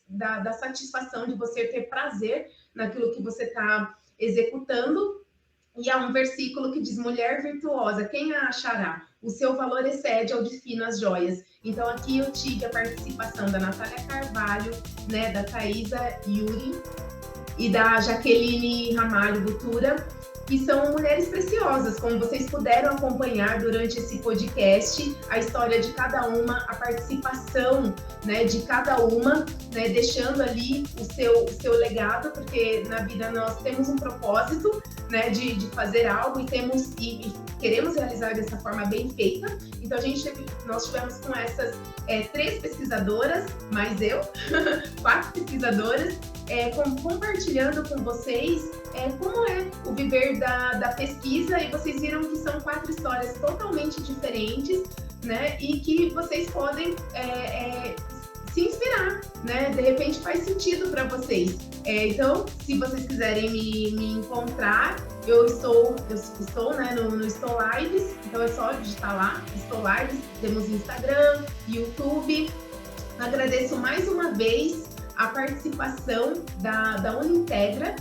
da satisfação de você ter prazer naquilo que você está executando. E há um versículo que diz, mulher virtuosa, quem a achará? O seu valor excede ao de finas joias. Então, aqui eu tive a participação da Natália Carvalho, né, da Thaisa Yuri e da Jaqueline Ramalho Butura, que são mulheres preciosas, como vocês puderam acompanhar durante esse podcast, a história de cada uma, a participação, né, de cada uma, né, deixando ali o seu legado, porque na vida nós temos um propósito, né, de fazer algo e queremos realizar dessa forma bem feita. Então nós tivemos com essas 3 pesquisadoras, mais eu, 4 pesquisadoras, compartilhando com vocês como é o viver da pesquisa, e vocês viram que são 4 histórias totalmente diferentes, né? E que vocês podem se inspirar, né? De repente faz sentido para vocês. Então, se vocês quiserem me encontrar, eu estou né, no Stolives, então é só digitar lá, Stolives, temos Instagram, YouTube. Agradeço mais uma vez a participação da Unintegra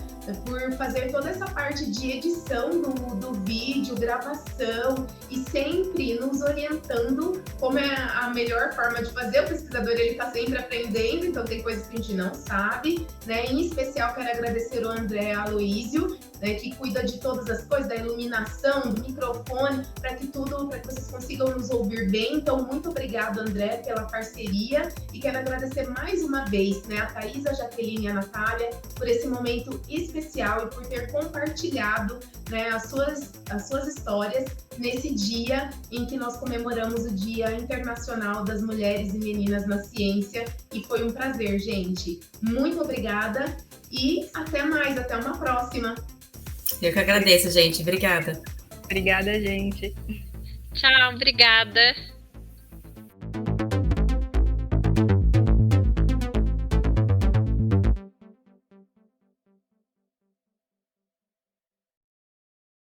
por fazer toda essa parte de edição do vídeo, gravação e sempre nos orientando como é a melhor forma de fazer. O pesquisador ele está sempre aprendendo, então tem coisas que a gente não sabe, né? Em especial quero agradecer o André Aloísio, né, que cuida de todas as coisas, da iluminação, do microfone, para que vocês consigam nos ouvir bem. Então, muito obrigado, André, pela parceria, e quero agradecer mais uma vez, né, a Thaisa, a Jaqueline e a Natália por esse momento especial e por ter compartilhado, né, as suas histórias nesse dia em que nós comemoramos o Dia Internacional das Mulheres e Meninas na Ciência, e foi um prazer, gente. Muito obrigada e até mais, até uma próxima. Eu que agradeço, gente. Obrigada. Obrigada, gente. Tchau, obrigada.